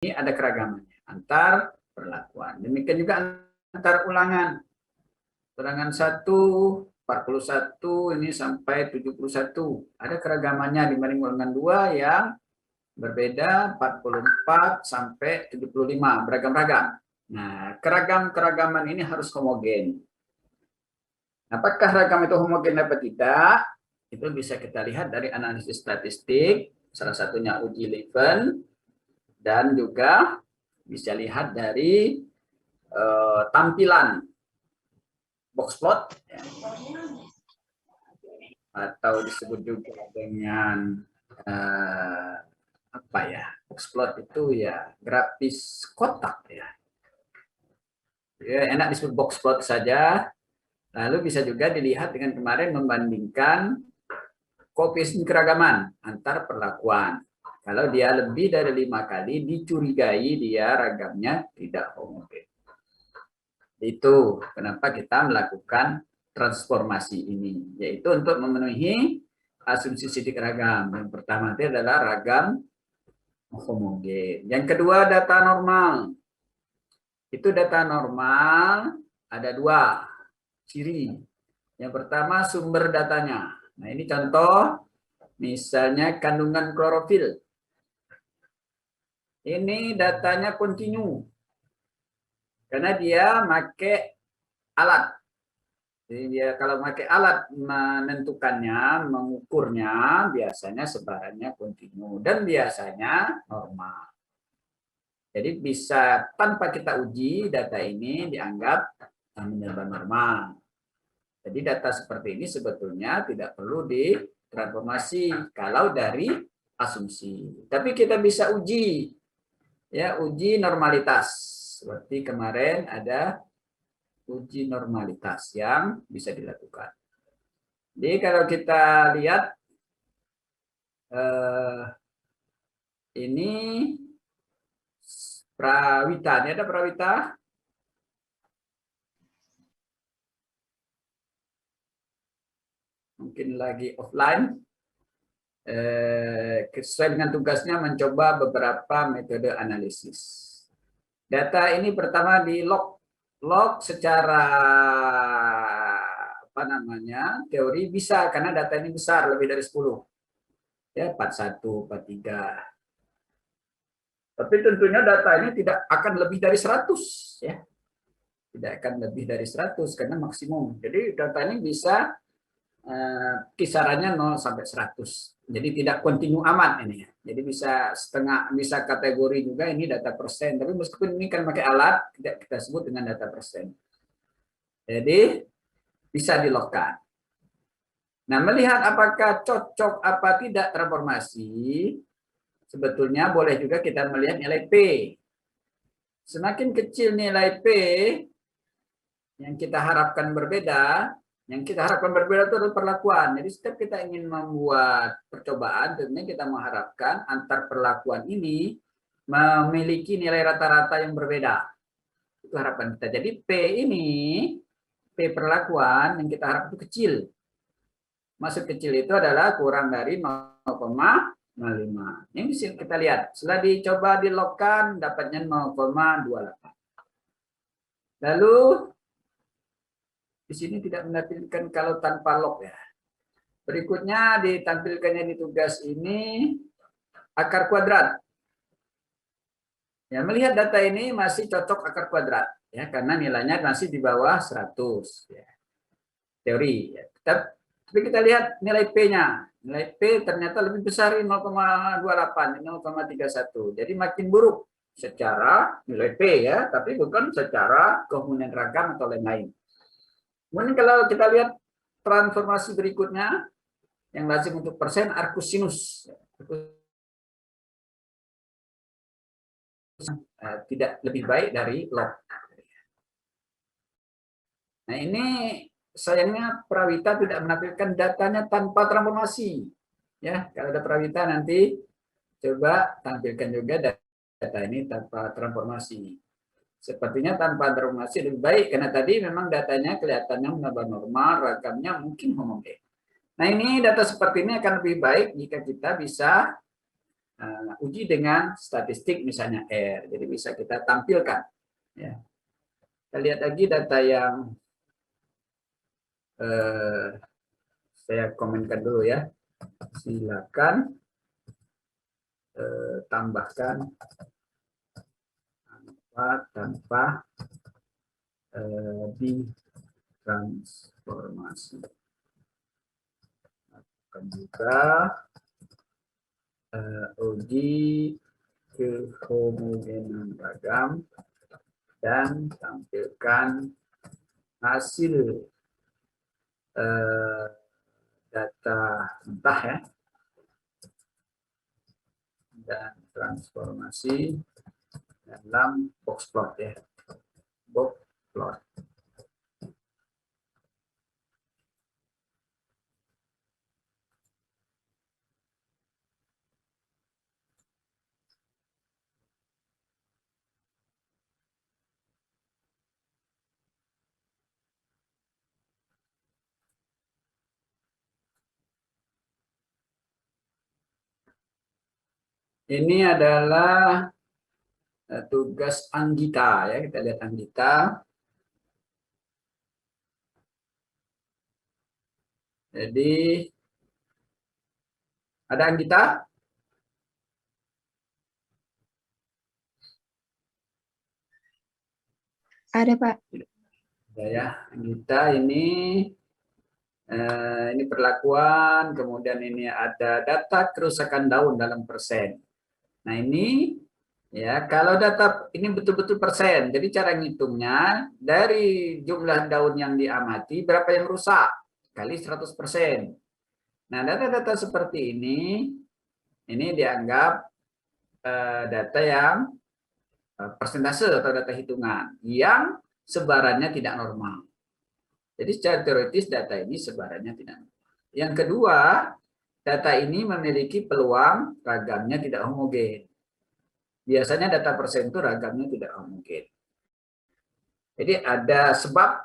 ini ada keragamannya antar perlakuan. Demikian juga antar ulangan. Ulangan 1, 41 ini sampai 71. Ada keragamannya dibanding ulangan 2 yang berbeda 44 sampai 75, beragam-ragam. Nah, keragaman ini harus homogen. Apakah ragam itu homogen atau tidak? Itu bisa kita lihat dari analisis statistik, salah satunya uji Leven, dan juga bisa lihat dari tampilan box plot, ya, atau disebut juga dengan apa ya, box plot itu ya grafis kotak ya. Enak disebut box plot saja. Lalu bisa juga dilihat dengan kemarin membandingkan koefisien keragaman antar perlakuan. Kalau dia lebih dari 5 kali, dicurigai dia ragamnya tidak homogen. Itu kenapa kita melakukan transformasi ini, yaitu untuk memenuhi asumsi sidik ragam. Yang pertama itu adalah ragam homogen. Yang kedua, data normal. Itu data normal ada 2 ciri. Yang pertama, sumber datanya. Nah, ini contoh, misalnya kandungan klorofil. Ini datanya kontinu. Karena dia pakai alat. Jadi dia kalau pakai alat menentukannya, mengukurnya, biasanya sebarannya kontinu. Dan biasanya normal. Jadi bisa tanpa kita uji, data ini dianggap menyebar normal. Jadi data seperti ini sebetulnya tidak perlu ditransformasi kalau dari asumsi. Tapi kita bisa uji, ya, uji normalitas. Seperti kemarin ada uji normalitas yang bisa dilakukan. Jadi kalau kita lihat ini Prawita, ini ada Prawita. Mungkin lagi offline, sesuai dengan tugasnya mencoba beberapa metode analisis. Data ini pertama di log secara apa namanya teori bisa, karena data ini besar, lebih dari 10, ya 41, 43. Tapi tentunya data ini tidak akan lebih dari 100, ya, tidak akan lebih dari 100 karena maksimum. Jadi data ini bisa kisarannya 0 sampai 100. Jadi tidak kontinu amat ini. Jadi bisa setengah, bisa kategori juga ini data persen. Tapi meskipun ini kan pakai alat, tidak kita sebut dengan data persen. Jadi bisa dilogkan. Nah, melihat apakah cocok apa tidak transformasi, sebetulnya boleh juga kita melihat nilai P. Semakin kecil nilai P yang kita harapkan berbeda, itu adalah perlakuan. Jadi setiap kita ingin membuat percobaan, tentunya kita mengharapkan antar perlakuan ini memiliki nilai rata-rata yang berbeda. Itu harapan kita. Jadi P ini, P perlakuan yang kita harap itu kecil. Maksud kecil itu adalah kurang dari 0,05. Ini bisa kita lihat. Setelah dicoba dilogkan, dapatnya 0,28. Lalu di sini tidak menampilkan kalau tanpa log ya. Berikutnya ditampilkannya di tugas ini akar kuadrat. Ya, melihat data ini masih cocok akar kuadrat ya, karena nilainya masih di bawah 100 ya. Teori ya. Tapi kita lihat nilai P-nya. Nilai P ternyata lebih besar 0,28, 0,31. Jadi makin buruk secara nilai P ya, tapi bukan secara kehomogenean ragam atau lain-lain. Kemudian kalau kita lihat transformasi berikutnya, yang lazim untuk persen, arcus sinus. Tidak lebih baik dari log. Nah ini sayangnya Prawita tidak menampilkan datanya tanpa transformasi. Ya, kalau ada Prawita nanti coba tampilkan juga data ini tanpa transformasi. Sepertinya tanpa transformasi lebih baik, karena tadi memang datanya kelihatannya menambah normal, ragamnya mungkin homogen. Nah ini data seperti ini akan lebih baik jika kita bisa uji dengan statistik misalnya R. Jadi bisa kita tampilkan. Ya. Kita lihat lagi data yang saya komenkan dulu ya. Silakan tambahkan tanpa ditransformasi. Akan juga uji kehomogenan ragam dan tampilkan hasil data mentah ya, dan transformasi dalam box plot ya, box plot. Ini adalah tugas Anggita ya, kita lihat Anggita. Jadi ada Anggita? Ada, Pak. Ada ya, Anggita ini perlakuan, kemudian ini ada data kerusakan daun dalam persen. Nah ini ya, kalau data ini betul-betul persen, jadi cara ngitungnya dari jumlah daun yang diamati berapa yang rusak kali 100%. Nah data-data seperti ini dianggap data yang persentase atau data hitungan yang sebarannya tidak normal. Jadi secara teoritis data ini sebarannya tidak normal. Yang kedua, data ini memiliki peluang ragamnya tidak homogen. Biasanya data persen itu ragamnya tidak homogen. Jadi ada sebab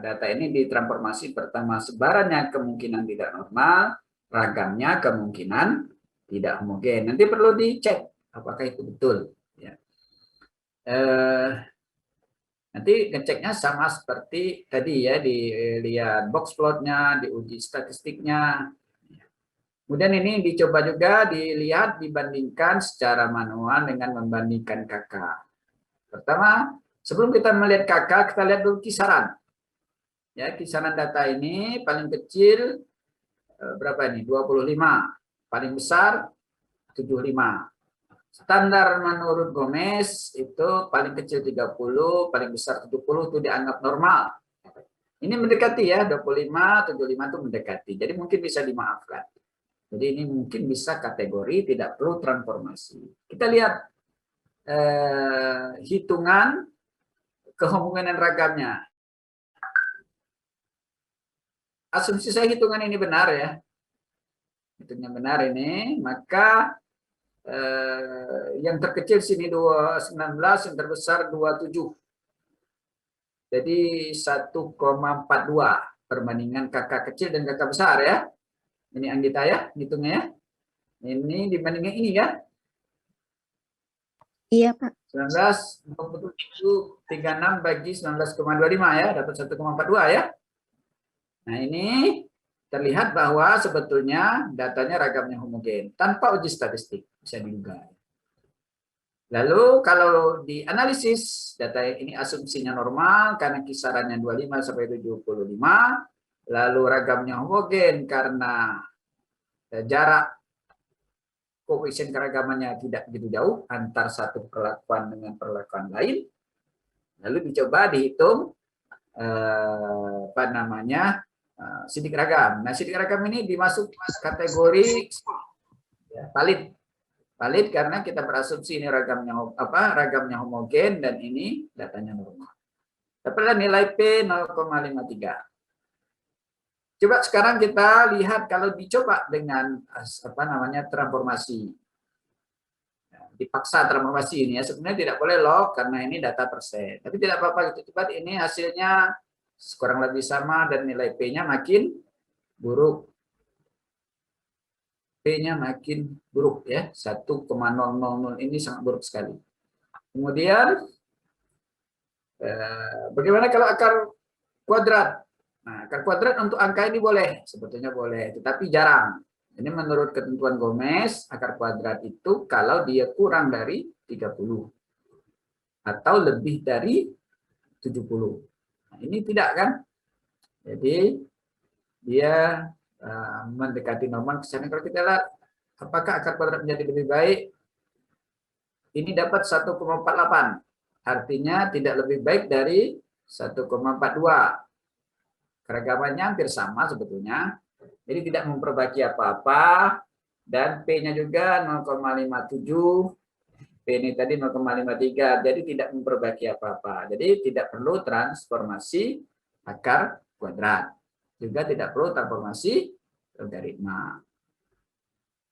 data ini ditransformasi, pertama sebarannya kemungkinan tidak normal, ragamnya kemungkinan tidak homogen. Nanti perlu dicek apakah itu betul. Ya. Nanti ngeceknya sama seperti tadi ya, dilihat box plotnya, diuji statistiknya. Kemudian ini dicoba juga dilihat dibandingkan secara manual dengan membandingkan KK. Pertama, sebelum kita melihat KK, kita lihat dulu kisaran. Ya, kisaran data ini paling kecil berapa ini? 25. Paling besar 75. Standar menurut Gomez itu paling kecil 30, paling besar 70 itu dianggap normal. Ini mendekati ya, 25, 75 itu mendekati. Jadi mungkin bisa dimaafkan. Jadi ini mungkin bisa kategori tidak perlu transformasi. Kita lihat hitungan kehomogenan ragamnya. Asumsi saya hitungan ini benar ya. Hitungnya benar ini, maka yang terkecil sini 19, yang terbesar 27. Jadi 1,42 perbandingan kakak kecil dan kakak besar ya. Ini Anggita ya, hitungnya ya. Ini dibandingkan ini ya. Iya, Pak. 19,36 bagi 19,25 ya, dapat 1,42 ya. Nah ini terlihat bahwa sebetulnya datanya ragamnya homogen tanpa uji statistik, bisa diduga. Lalu kalau dianalisis data ini asumsinya normal karena kisarannya 25 sampai 75, lalu ragamnya homogen karena jarak koefisien keragamannya tidak begitu jauh antar satu perlakuan dengan perlakuan lain. Lalu dicoba dihitung apa namanya sidik ragam. Nah sidik ragam ini dimasuk kategori ya, valid. Valid karena kita berasumsi ini ragamnya homogen dan ini datanya normal. Dapatlah nilai P 0,53. Coba sekarang kita lihat kalau dicoba dengan apa namanya transformasi. Dipaksa transformasi ini ya, sebenarnya tidak boleh log karena ini data persen. Tapi tidak apa-apa gitu, cepat ini hasilnya kurang lebih sama dan nilai P-nya makin buruk. P-nya makin buruk ya. 1,000 ini sangat buruk sekali. Kemudian bagaimana kalau akar kuadrat? Nah, akar kuadrat untuk angka ini boleh, sebetulnya boleh, tetapi jarang. Ini menurut ketentuan Gomez, akar kuadrat itu kalau dia kurang dari 30 atau lebih dari 70. Nah, ini tidak kan? Jadi dia mendekati normal. Kesannya kalau kita lihat apakah akar kuadrat menjadi lebih baik, ini dapat 1,48. Artinya tidak lebih baik dari 1,42. Keragamannya hampir sama sebetulnya. Jadi tidak memperbaiki apa-apa. Dan P-nya juga 0,57. P ini tadi 0,53. Jadi tidak memperbaiki apa-apa. Jadi tidak perlu transformasi akar kuadrat. Juga tidak perlu transformasi logaritma.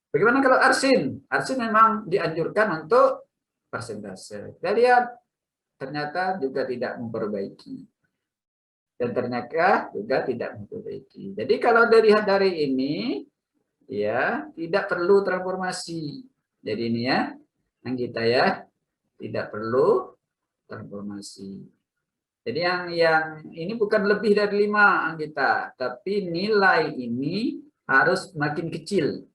Bagaimana kalau arsin? Arsin memang dianjurkan untuk persentase. Kita lihat ternyata juga tidak memperbaiki. Dan ternyata juga tidak memperbaiki. Jadi kalau dilihat dari ini, ya tidak perlu transformasi. Jadi ini ya, yang kita ya tidak perlu transformasi. Jadi yang ini bukan lebih dari 5 kita, tapi nilai ini harus makin kecil.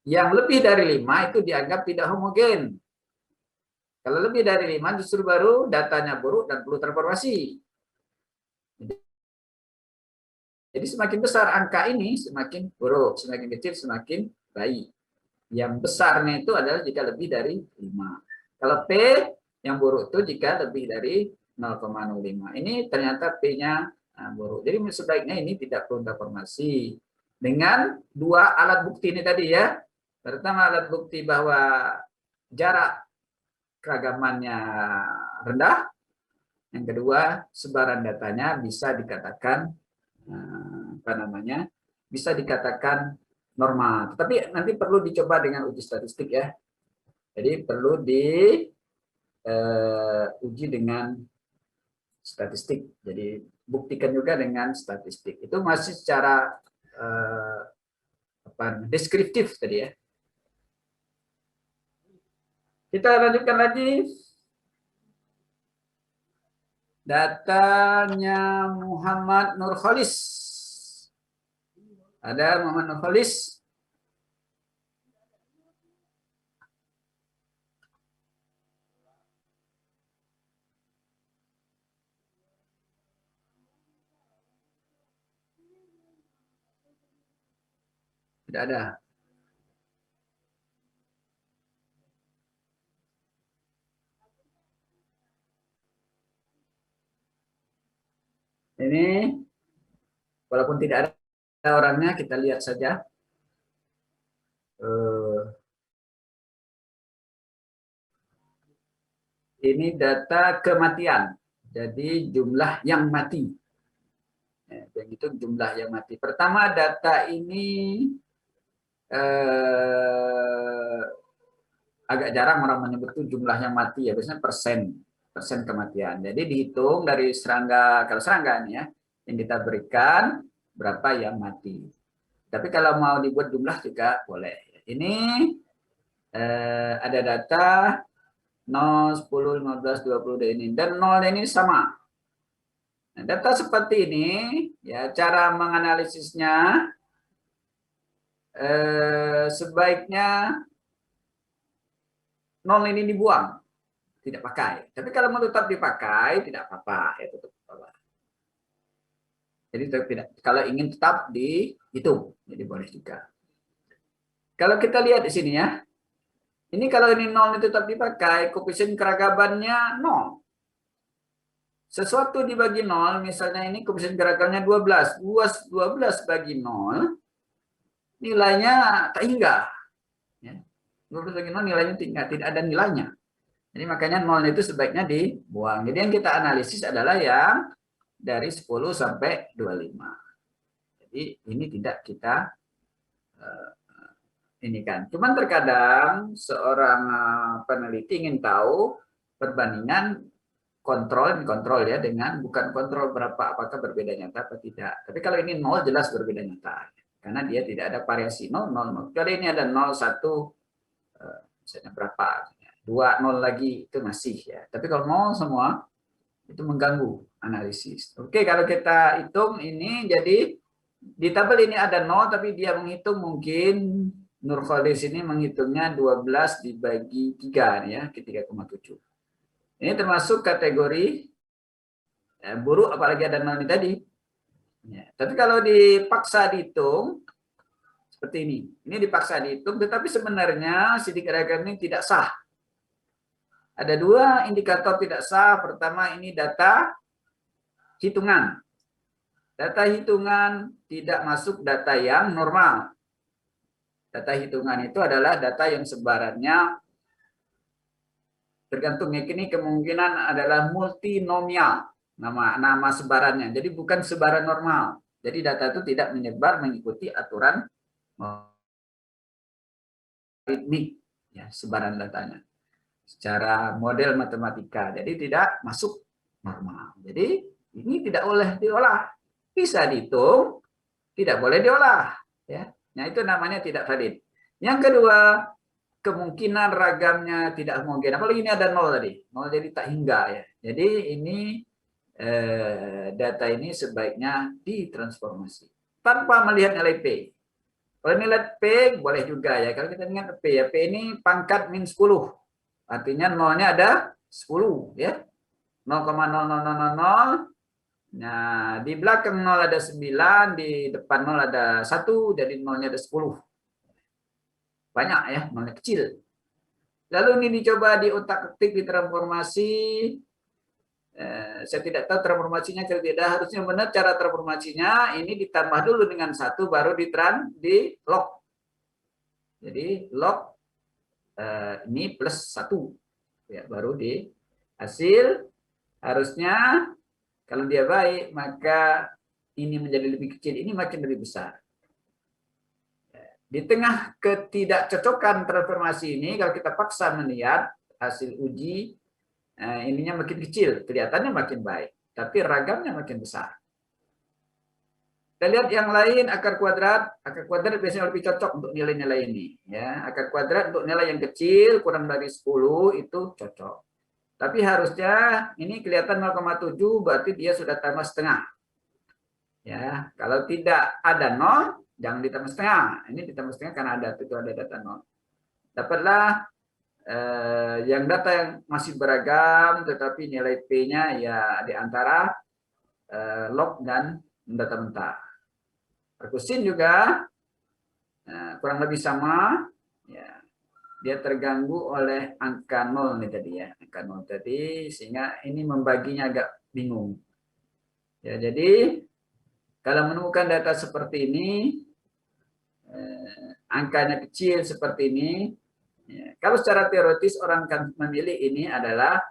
Yang lebih dari 5 itu dianggap tidak homogen. Kalau lebih dari 5 justru baru datanya buruk dan perlu transformasi. Jadi semakin besar angka ini semakin buruk, semakin kecil semakin baik. Yang besarnya itu adalah jika lebih dari 5. Kalau P yang buruk itu jika lebih dari 0,05. Ini ternyata P-nya buruk. Jadi sebaiknya ini tidak perlu transformasi. Dengan dua alat bukti ini tadi ya. Pertama alat bukti bahwa jarak keragamannya rendah. Yang kedua, sebaran datanya bisa dikatakan bisa dikatakan normal. Tetapi nanti perlu dicoba dengan uji statistik ya. Jadi perlu diuji dengan statistik. Jadi buktikan juga dengan statistik. Itu masih secara deskriptif tadi ya. Kita lanjutkan lagi. Datanya Muhammad Nurholis. Ada Muhammad Nurholis? Tidak ada. Ini walaupun tidak ada orangnya, kita lihat saja. Ini data kematian. Jadi jumlah yang mati. Yang itu jumlah yang mati. Pertama data ini agak jarang orang menyebut itu jumlah yang mati ya. Biasanya persen kematian. Jadi dihitung dari serangga, kalau serangga ini ya, yang kita berikan berapa yang mati. Tapi kalau mau dibuat jumlah juga boleh. Ini ada data 0, 10, 15, 20 ini. Dan 0 ini sama. Nah, data seperti ini, ya cara menganalisisnya sebaiknya 0 ini dibuang. Tidak pakai. Tapi kalau mau tetap dipakai, tidak apa-apa. Ya, tetap apa-apa. Jadi tidak, kalau ingin tetap dihitung, jadi boleh juga. Kalau kita lihat di sini ya, ini kalau ini 0 itu tetap dipakai, koefisien keragamannya 0. Sesuatu dibagi 0, misalnya ini koefisien keragamannya 12. 12 bagi 0, nilainya tak hingga. Ya. 12 bagi 0 nilainya tidak ada nilainya. Jadi makanya 0 itu sebaiknya dibuang. Jadi yang kita analisis adalah yang dari 10 sampai 25. Jadi ini tidak kita ini kan. Cuman terkadang seorang peneliti ingin tahu perbandingan kontrol ya dengan bukan kontrol berapa apakah berbeda nyata atau tidak. Tapi kalau ini 0 jelas berbeda nyata. karena dia tidak ada variasi 0, 0, 0. Kalau ini ada 0, 1, misalnya berapa, 2, 0 lagi itu masih ya. Tapi kalau 0 semua itu mengganggu analisis. Oke, kalau kita hitung ini jadi di tabel ini ada 0 tapi dia menghitung mungkin Nurholis ini menghitungnya 12 dibagi 3 ya, ke 3,7. Ini termasuk kategori buruk apalagi ada 0 ini tadi. Ya, tapi kalau dipaksa dihitung seperti ini. Ini dipaksa dihitung tetapi sebenarnya sidik ragam ini tidak sah. Ada 2 indikator tidak sah. Pertama ini data hitungan. Data hitungan tidak masuk data yang normal. Data hitungan itu adalah data yang sebarannya tergantung ya, ini kemungkinan adalah multinomial nama sebarannya. Jadi bukan sebaran normal. Jadi data itu tidak menyebar mengikuti aturan ritmik ya, sebaran datanya secara model matematika. Jadi tidak masuk normal. Jadi ini tidak boleh diolah. Bisa dihitung, tidak boleh diolah ya. Nah, itu namanya tidak valid. Yang kedua, kemungkinan ragamnya tidak homogen. Apalagi ini ada 0 tadi. 0 jadi tak hingga ya. Jadi ini data ini sebaiknya ditransformasi tanpa melihat nilai P. Kalau nilai P boleh juga ya. Kalau kita ingat P ya, P ini pangkat min 10. Artinya nolnya ada 10 ya. 0,00000. Nah, di belakang 0 ada 9, di depan 0 ada 1, jadi nolnya ada 10. Banyak ya, nolnya kecil. Lalu ini dicoba di otak-atik ditransformasi. Saya tidak tahu transformasinya kalau tidak. Harusnya benar cara transformasinya ini ditambah dulu dengan 1 baru di log. Jadi log ini plus 1 ya, baru di hasil harusnya kalau dia baik maka ini menjadi lebih kecil, ini makin lebih besar. Di tengah ketidakcocokan transformasi ini kalau kita paksa melihat hasil uji ininya makin kecil, kelihatannya makin baik, tapi ragamnya makin besar. Kita lihat yang lain, akar kuadrat biasanya lebih cocok untuk nilai-nilai ini. Ya, akar kuadrat untuk nilai yang kecil, kurang dari 10, itu cocok. Tapi harusnya ini kelihatan 0,7, berarti dia sudah tambah setengah. Ya, kalau tidak ada 0, jangan ditambah setengah. Ini ditambah setengah karena ada data 0. Dapatlah yang data yang masih beragam, tetapi nilai P-nya ya di antara log dan data mentah. Perkusin juga kurang lebih sama, ya, dia terganggu oleh angka 0 nih tadi ya, angka 0 tadi, sehingga ini membaginya agak bingung. Ya, jadi kalau menemukan data seperti ini, angkanya kecil seperti ini, ya, kalau secara teoritis orang akan memilih ini adalah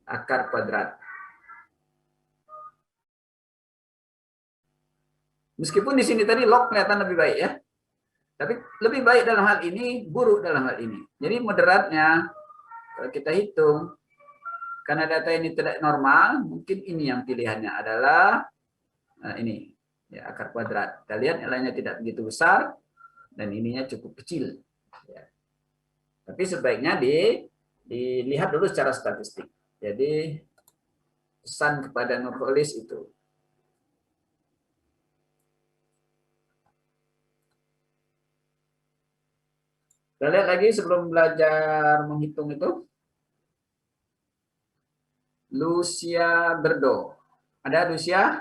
akar kuadrat. Meskipun di sini tadi log kelihatan lebih baik ya. Tapi lebih baik dalam hal ini, buruk dalam hal ini. Jadi moderatnya, kalau kita hitung, karena data ini tidak normal, mungkin ini yang pilihannya adalah ini, ya, akar kuadrat. Kita lihat nilainya tidak begitu besar, dan ininya cukup kecil. Ya. Tapi sebaiknya dilihat dulu secara statistik. Jadi, pesan kepada Nurholis itu. Kita lihat lagi sebelum belajar menghitung itu. Lucia Berdo. Ada Lucia?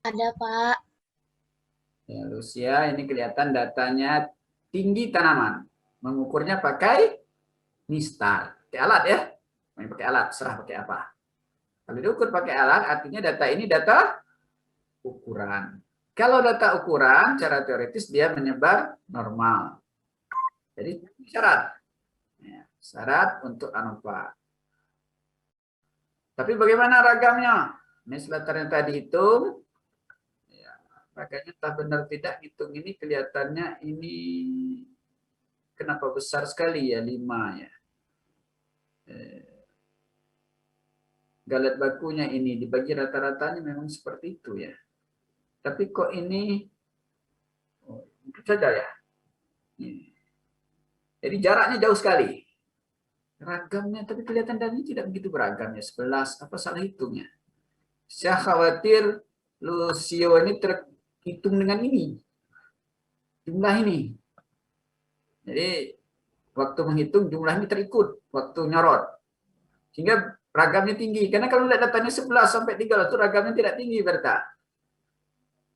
Ada, Pak. Ya, Lucia, ini kelihatan datanya tinggi tanaman. Mengukurnya pakai mistar. Pakai alat ya. Main pakai alat, serah pakai apa. Kalau diukur pakai alat, artinya data ini data ukuran. Kalau data ukuran, secara teoritis dia menyebar normal. Jadi syarat. Ya, syarat untuk ANOVA. Tapi bagaimana ragamnya? Ini setelah yang tadi hitung, ya, makanya entah benar tidak hitung ini kelihatannya ini kenapa besar sekali ya 5 ya. Galet bakunya ini dibagi rata-ratanya memang seperti itu ya. Tapi kok ini itu saja ya. Jadi jaraknya jauh sekali. Ragamnya, tapi kelihatan dari ini tidak begitu beragam ya. 11, apa salah hitungnya? Saya khawatir Lucio ini terhitung dengan ini. Jumlah ini. Jadi waktu menghitung jumlah ini terikut waktu nyorot. Sehingga ragamnya tinggi. Karena kalau lihat datanya 11 sampai 13 itu ragamnya tidak tinggi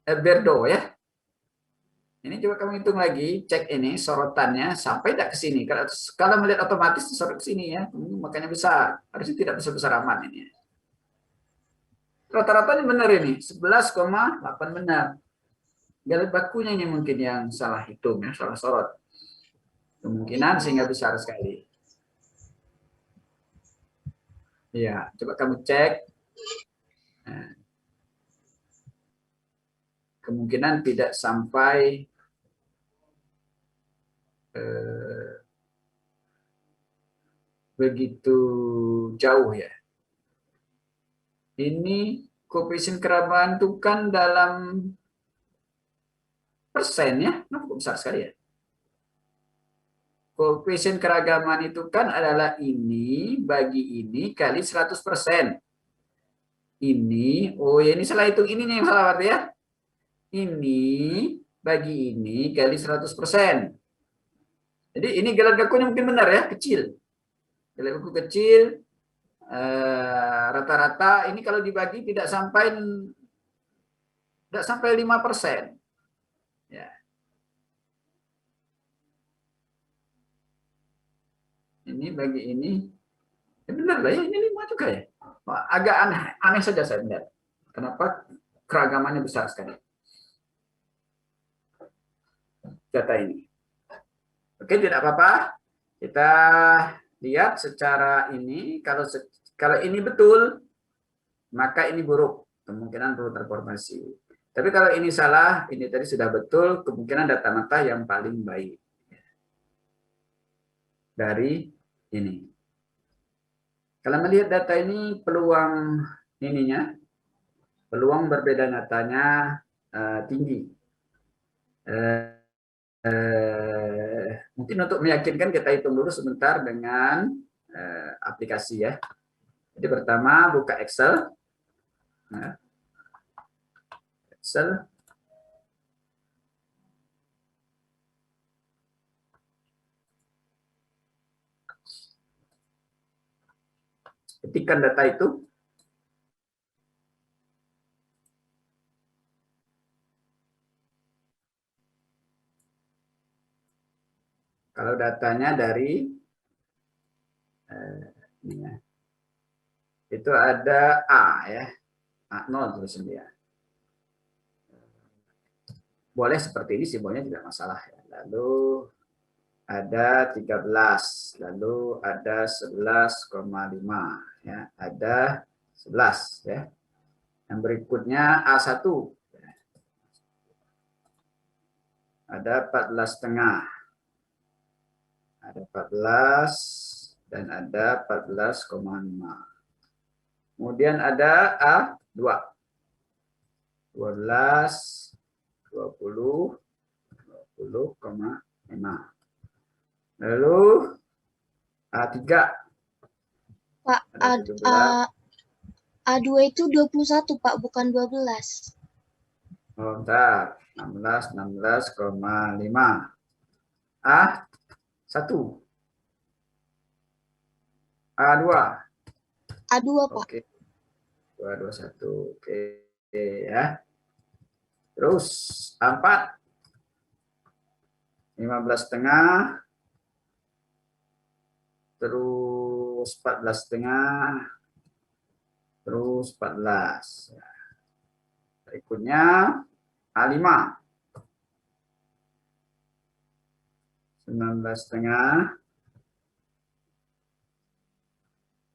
Berdo ya. Ini coba kamu hitung lagi, cek ini sorotannya sampai tidak ke sini. Kalau melihat otomatis sorot ke sini ya, makanya besar. Harusnya tidak besar-besar amat ini. Rata-rata ini benar ini, 11,8 benar. Garis bakunya ini mungkin yang salah hitung ya, salah sorot. Kemungkinan sehingga besar sekali. Iya, coba kamu cek. Nah, kemungkinan tidak sampai begitu jauh ya. Ini koefisien kerabaan itu kan dalam persen ya, kenapa besar sekali ya? Koefisien keragaman itu kan adalah ini bagi ini kali 100%. Ini, oh ya ini salah hitung ininya yang salah berarti ya. Ini bagi ini kali 100%. Jadi ini galan kakunya mungkin benar ya, kecil. Galan kaku kecil, rata-rata ini kalau dibagi tidak sampai 5%. Ya. Ini bagi ini, ya benar lah ya, ini 5 juga ya. Agak aneh saja saya melihat. Kenapa keragamannya besar sekali. Data ini. Oke, tidak apa-apa. Kita lihat secara ini, kalau ini betul, maka ini buruk. Kemungkinan perlu terformasi. Tapi kalau ini salah, ini tadi sudah betul, kemungkinan data mata yang paling baik. Dari ini. Kalau melihat data ini, peluang ininya, peluang berbeda nyatanya tinggi. Mungkin untuk meyakinkan kita hitung dulu sebentar dengan aplikasi ya. Jadi pertama buka Excel. Nah, Excel. Ketikkan data itu. Kalau datanya dari ini ya, itu ada A ya, A0 tulisan dia. Boleh seperti ini simbolnya tidak masalah ya. Lalu ada 13, lalu ada 11,5 ya, ada 11 ya. Yang berikutnya A1. Ada 14,5. Ada 14 dan ada 14,5. Kemudian ada A2. 12, 20, 20,5. Lalu A3. Pak, A2 itu 21, Pak, bukan 12. Oh, bentar. 16,5. A1. A2. A2, Pak. Oke. 221. Oke ya. Terus A4. 15,5. Terus 14,5. Terus 14. Berikutnya A5. 19,5.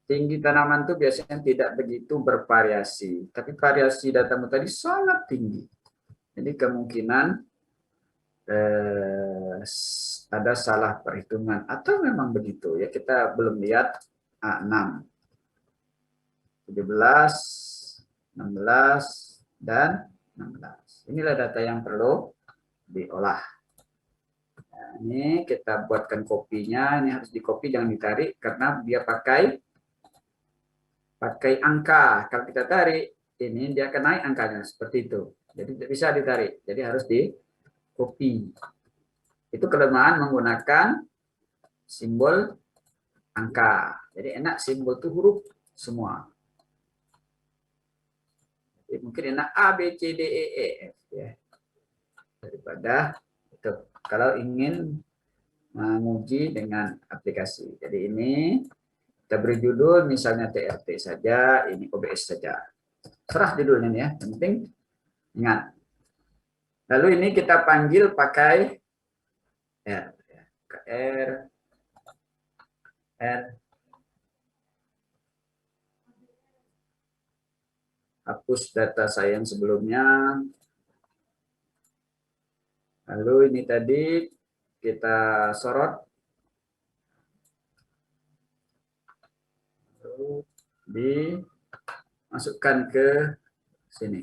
Tinggi tanaman itu biasanya tidak begitu bervariasi, tapi variasi datamu tadi sangat tinggi. Jadi kemungkinan ada salah perhitungan atau memang begitu ya, kita belum lihat. A6, 17, 16 dan 16. Inilah data yang perlu diolah. Nah, ini kita buatkan kopinya. Ini harus di-copy, jangan ditarik karena dia pakai angka. Kalau kita tarik, ini dia akan naik angkanya seperti itu. Jadi tidak bisa ditarik. Jadi harus di-copy. Itu kelemahan menggunakan simbol angka. Jadi enak simbol itu huruf semua. Jadi mungkin enak A, B, C, D, E, F. Ya. Daripada itu. Kalau ingin menguji dengan aplikasi. Jadi ini kita beri judul misalnya TRT saja, ini OBS saja. Serah judulnya ya, yang penting ingat. Lalu ini kita panggil pakai R, R, hapus data saya yang sebelumnya. Lalu ini tadi kita sorot, lalu dimasukkan ke sini.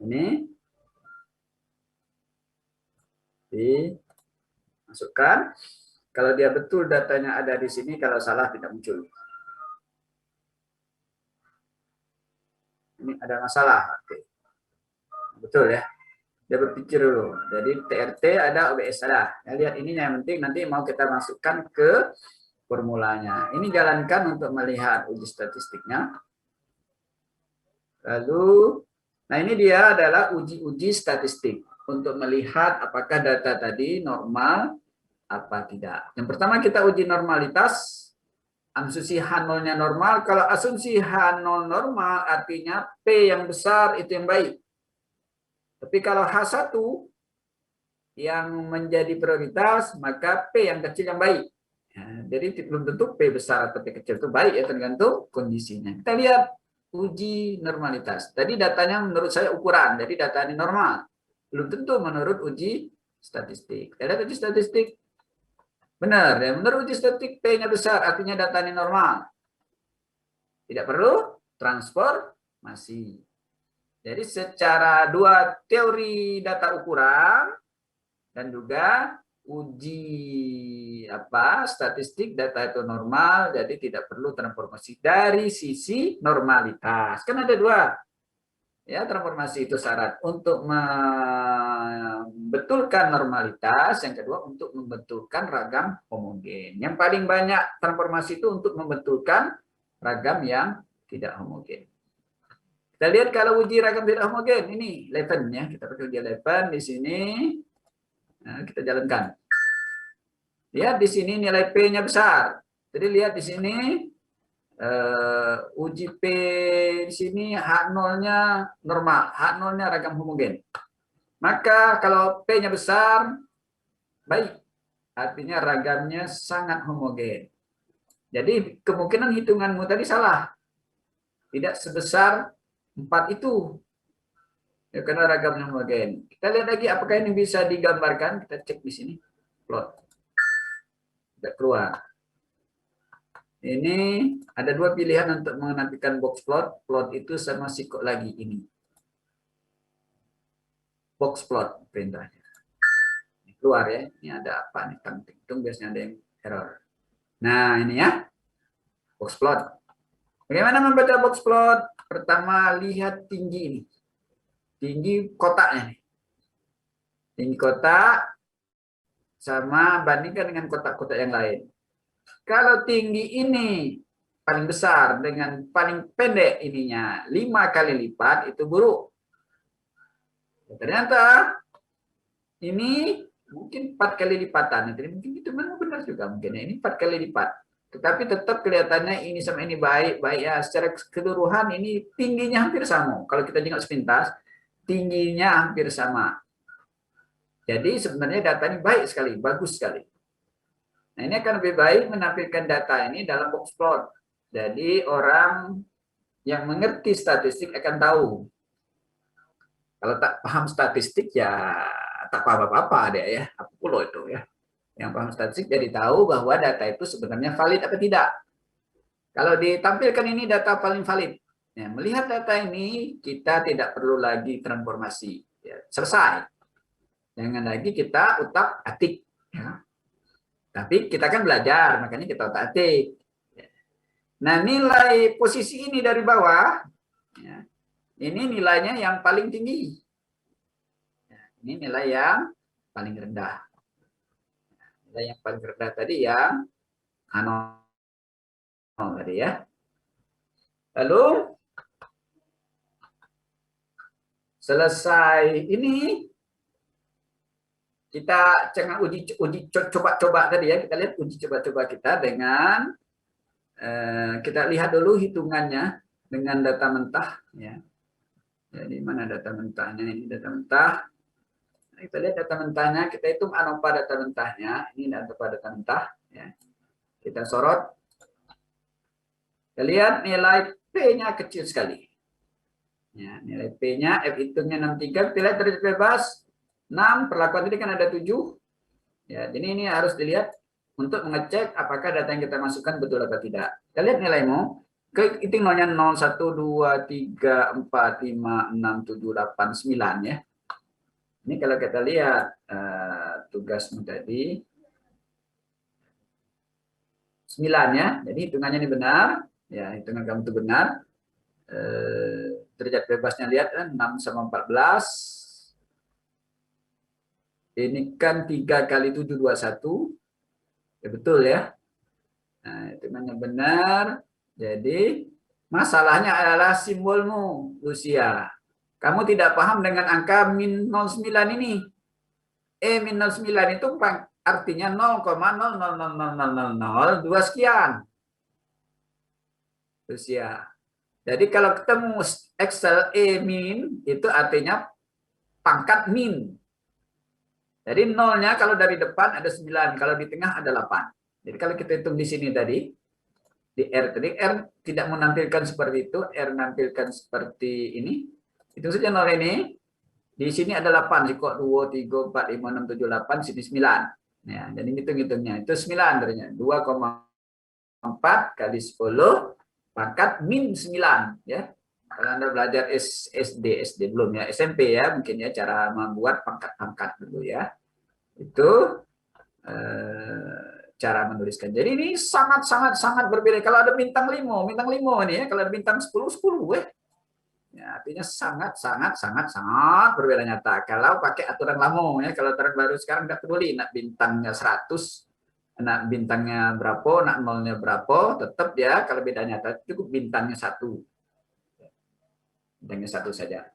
Ini dimasukkan. Kalau dia betul datanya ada di sini, kalau salah tidak muncul. Ini ada masalah. Oke. Betul ya. Dia berpikir dulu. Jadi TRT ada, OBS ada. Ya, lihat ini yang penting nanti mau kita masukkan ke formulanya. Ini jalankan untuk melihat uji statistiknya. Lalu, nah ini dia adalah uji statistik untuk melihat apakah data tadi normal apa tidak. Yang pertama kita uji normalitas. Asumsi H0-nya normal. Kalau asumsi H0 normal artinya P yang besar itu yang baik. Tapi kalau H1 yang menjadi prioritas, maka P yang kecil yang baik. Ya, jadi belum tentu P besar atau P kecil itu baik ya, tergantung kondisinya. Kita lihat uji normalitas. Tadi datanya menurut saya ukuran, jadi data ini normal. Belum tentu menurut uji statistik. Kita lihat uji statistik. Benar ya, menurut uji statistik P-nya besar, artinya data ini normal. Tidak perlu transformasi. Jadi secara dua teori data ukuran dan juga uji statistik data itu normal, jadi tidak perlu transformasi dari sisi normalitas. Kan ada dua. Ya, transformasi itu syarat untuk membetulkan normalitas, yang kedua untuk membetulkan ragam homogen. Yang paling banyak transformasi itu untuk membetulkan ragam yang tidak homogen. Kita lihat kalau uji ragam tidak homogen, ini Leven ya, kita pakai uji Leven di sini. Nah, kita jalankan. Lihat di sini nilai P-nya besar. Jadi lihat di sini uji P di sini H0-nya normal, H0-nya ragam homogen. Maka kalau P-nya besar, baik. Artinya ragamnya sangat homogen. Jadi kemungkinan hitunganmu tadi salah. Tidak sebesar 4 itu. Ya, karena ragamnya homogen. Kita lihat lagi apakah ini bisa digambarkan. Kita cek di sini. Plot. Tidak keluar. Ini ada dua pilihan untuk menampilkan box plot. Plot itu sama sikok lagi ini. Box plot perintahnya. Ini keluar ya. Ini ada apa nih? Hitung biasanya ada yang error. Nah ini ya. Box plot. Bagaimana membaca box plot? Pertama lihat tinggi ini. Tinggi kotaknya nih. Tinggi kotak sama bandingkan dengan kotak-kotak yang lain. Kalau tinggi ini paling besar dengan paling pendek ininya 5 kali lipat itu buruk. Ternyata ini mungkin 4 kali lipatan. Jadi mungkin itu memang benar juga mungkin ini 4 kali lipat. Tetapi tetap kelihatannya ini sama ini baik ya. Secara keseluruhan ini tingginya hampir sama. Kalau kita tengok sepintas, tingginya hampir sama. Jadi sebenarnya data ini baik sekali, bagus sekali. Nah, ini akan lebih baik menampilkan data ini dalam box plot. Jadi orang yang mengerti statistik akan tahu. Kalau tak paham statistik ya tak paham apa-apa deh ya. Apa pula itu ya. Yang paham statistik jadi tahu bahwa data itu sebenarnya valid atau tidak. Kalau ditampilkan ini data paling valid. Ya, melihat data ini, kita tidak perlu lagi transformasi. Ya, selesai. Jangan lagi kita utak-atik. Ya. Tapi kita kan belajar, makanya kita utak-atik. Ya. Nah, nilai posisi ini dari bawah, ya, ini nilainya yang paling tinggi. Ya, ini nilai yang paling rendah. Nilai yang paling rendah tadi yang ano tadi ya. Lalu selesai ini kita jangan uji coba-coba tadi ya, kita lihat uji coba-coba kita dengan kita lihat dulu hitungannya dengan data mentah ya. Jadi mana data mentahnya, ini data mentah. Nah, kita lihat data mentahnya, kita hitung ANOVA data mentahnya, ini data mentah ya. Kita sorot. Kita lihat nilai P-nya kecil sekali. Ya, nilai P-nya F hitungnya 63, kita lihat derajat bebas 6, perlakuan tadi kan ada 7. Ya, jadi ini harus dilihat untuk mengecek apakah data yang kita masukkan betul atau tidak. Kita lihat nilaimu, hitung nolnya 0, 1, 2, 3, 4, 5, 6, 7, 8, 9 ya. Ini kalau kita lihat tugasmu tadi 9 ya, jadi hitungannya ini benar, ya hitungan kamu itu benar. Derajat bebasnya lihat 6 sama 14. Ini kan 3 kali 7, 21. Ya betul ya. Nah, hitungannya benar. Jadi masalahnya adalah simbolmu, Lucia. Kamu tidak paham dengan angka min 09 ini. Min 09 itu artinya 0,0000002 sekian. Lucia. Jadi kalau ketemu Excel min itu artinya pangkat min. Jadi nolnya kalau dari depan ada 9, kalau di tengah ada 8. Jadi kalau kita hitung di sini tadi, di R tadi, R tidak menampilkan seperti itu, R menampilkan seperti ini. Itu saja nol ini. Di sini ada 8, kok 2, 3, 4, 5, 6, 7, 8, sini 9. Ya, jadi hitung-hitungnya. Itu 9 ternyata. 2,4 kali 10 pangkat min 9 ya. Kalau Anda belajar SD belum ya, SMP ya mungkin ya cara membuat pangkat-pangkat dulu ya. Itu cara menuliskan. Jadi ini sangat berbeda. Kalau ada bintang 5 nih ya, kalau ada bintang 10 ya. Ya, artinya sangat berbeda nyata. Kalau pakai aturan lama ya, kalau aturan baru sekarang nggak peduli nak bintangnya 100, nak bintangnya berapa, nak nolnya berapa, tetap ya kalau beda nyata cukup bintangnya 1. Bintangnya 1 saja.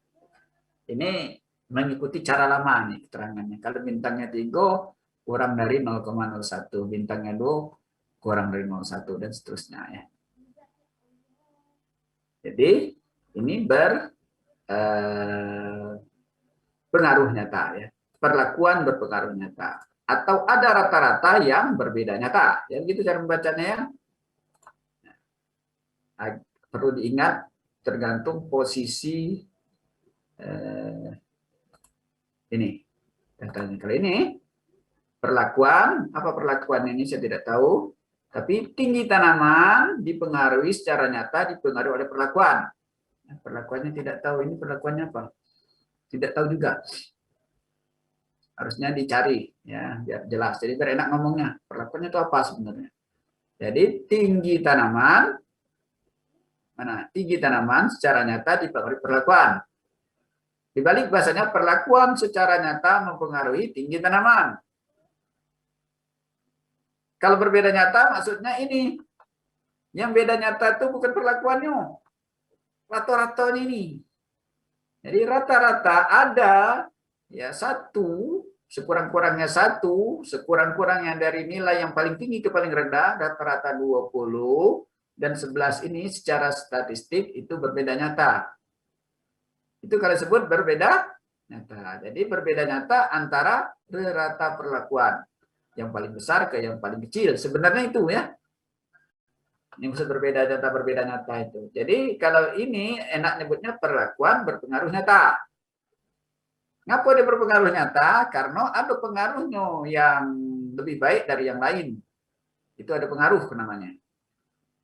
Ini mengikuti cara lama nih keterangannya. Kalau bintangnya 3 kurang dari 0,01, bintangnya 2 kurang dari 0,1 dan seterusnya ya. Jadi ini pengaruh nyata ya. Perlakuan berpengaruh nyata. Atau ada rata-rata yang berbeda nyata. Ya begitu cara membacanya ya. Nah, perlu diingat tergantung posisi ini. Datanya kali ini perlakuan, apa perlakuan ini saya tidak tahu. Tapi tinggi tanaman dipengaruhi secara nyata dipengaruhi oleh perlakuan. Perlakuannya tidak tahu, ini perlakuannya apa? Tidak tahu juga. Harusnya dicari ya biar jelas. Jadi biar enak ngomongnya. Perlakuannya itu apa sebenarnya? Jadi tinggi tanaman mana? Tinggi tanaman secara nyata dipengaruhi perlakuan. Dibalik bahasanya perlakuan secara nyata mempengaruhi tinggi tanaman. Kalau berbeda nyata maksudnya ini. Yang beda nyata itu bukan perlakuannya. Rata-rata ini. Jadi rata-rata ada ya 1, sekurang-kurangnya 1, sekurang-kurangnya dari nilai yang paling tinggi ke paling rendah, rata-rata 20, dan 11 ini secara statistik itu berbeda nyata. Itu kalau disebut berbeda nyata. Jadi berbeda nyata antara rata perlakuan. Yang paling besar ke yang paling kecil. Sebenarnya itu ya. Yang maksud berbeda nyata itu. Jadi kalau ini enak nyebutnya perlakuan berpengaruh nyata. Ngapa dia berpengaruh nyata? Karena ada pengaruhnya yang lebih baik dari yang lain. Itu ada pengaruh namanya.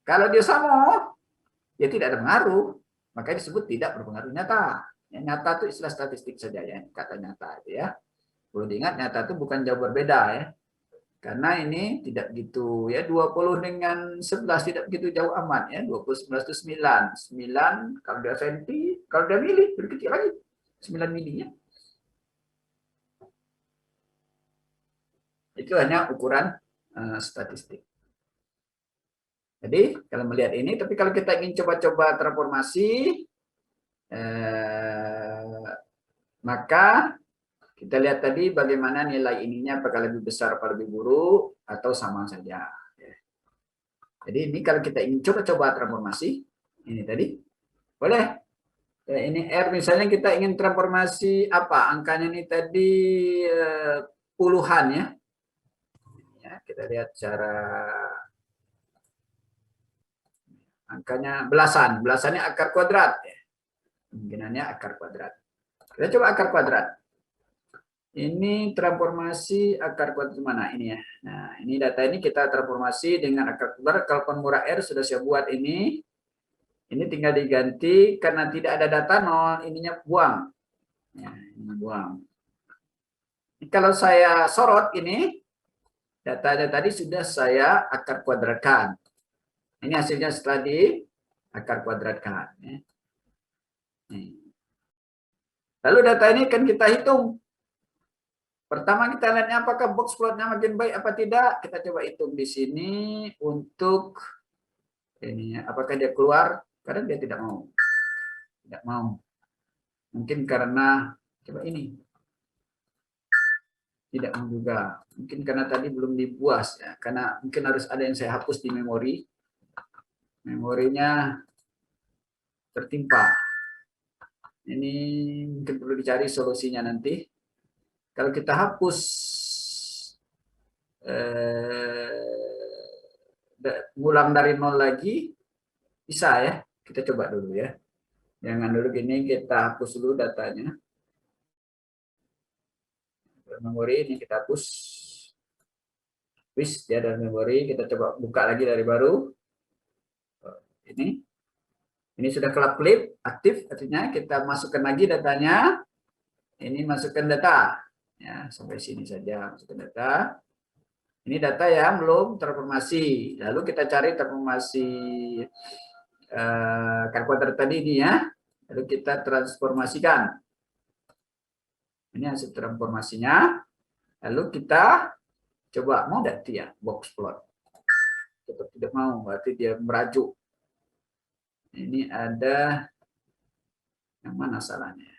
Kalau dia sama, ya tidak ada pengaruh. maka disebut tidak berpengaruh nyata. Ya, nyata itu istilah statistik saja ya, kata nyata itu ya. Perlu diingat nyata itu bukan jauh berbeda ya. Karena ini tidak gitu ya, 20 dengan 11 tidak begitu jauh amat ya. 20 11 itu 9. 9 kalau dia senti, kalau dia mili lebih kecil lagi. 9 milinya. Itu hanya ukuran statistik. Jadi kalau melihat ini, tapi kalau kita ingin coba-coba transformasi, maka kita lihat tadi bagaimana nilai ininya, apakah lebih besar atau lebih buruk atau sama saja. Jadi ini kalau kita ingin coba-coba transformasi, ini tadi boleh. Ya, ini R misalnya kita ingin transformasi apa? Angkanya ini tadi puluhan ya. Ya, kita lihat cara angkanya belasan. Belasannya akar kuadrat ya. Kemungkinannya akar kuadrat. Kita coba akar kuadrat. Ini transformasi akar kuadrat mana ini ya. Nah, ini data ini kita transformasi dengan akar kuadrat. Kalau formula R sudah saya buat ini. Ini tinggal diganti karena tidak ada data nol, ininya buang. Ya, ini buang. Kalau saya sorot ini, datanya tadi sudah saya akar kuadratkan. Ini hasilnya setelah di akar kuadratkan. Ya. Lalu data ini kan kita hitung. Pertama kita lihatnya apakah box plotnya makin baik apa tidak. Kita coba hitung di sini untuk ini apakah dia keluar. Karena dia tidak mau. Tidak mau. Mungkin karena coba ini. Tidak mau juga. Mungkin karena tadi belum dibuas ya. Karena mungkin harus ada yang saya hapus di memori. Memorinya tertimpa. Ini mungkin perlu dicari solusinya nanti. Kalau kita hapus ngulang dari nol lagi, bisa ya. Kita coba dulu ya. Jangan dulu gini, kita hapus dulu datanya. Memori ini kita hapus. Wis, dia ada memori. Kita coba buka lagi dari baru. Ini sudah kelap-kelip, aktif. Artinya kita masukkan lagi datanya. Ini masukkan data. Ya, sampai sini saja masukkan data. Ini data yang belum transformasi. Lalu kita cari transformasi kuadrat tadi ini ya. Lalu kita transformasikan. Ini hasil transformasinya. Lalu kita coba mau tidak dia box plot. Tetap tidak mau, berarti dia merajuk. Ini ada yang mana salahnya.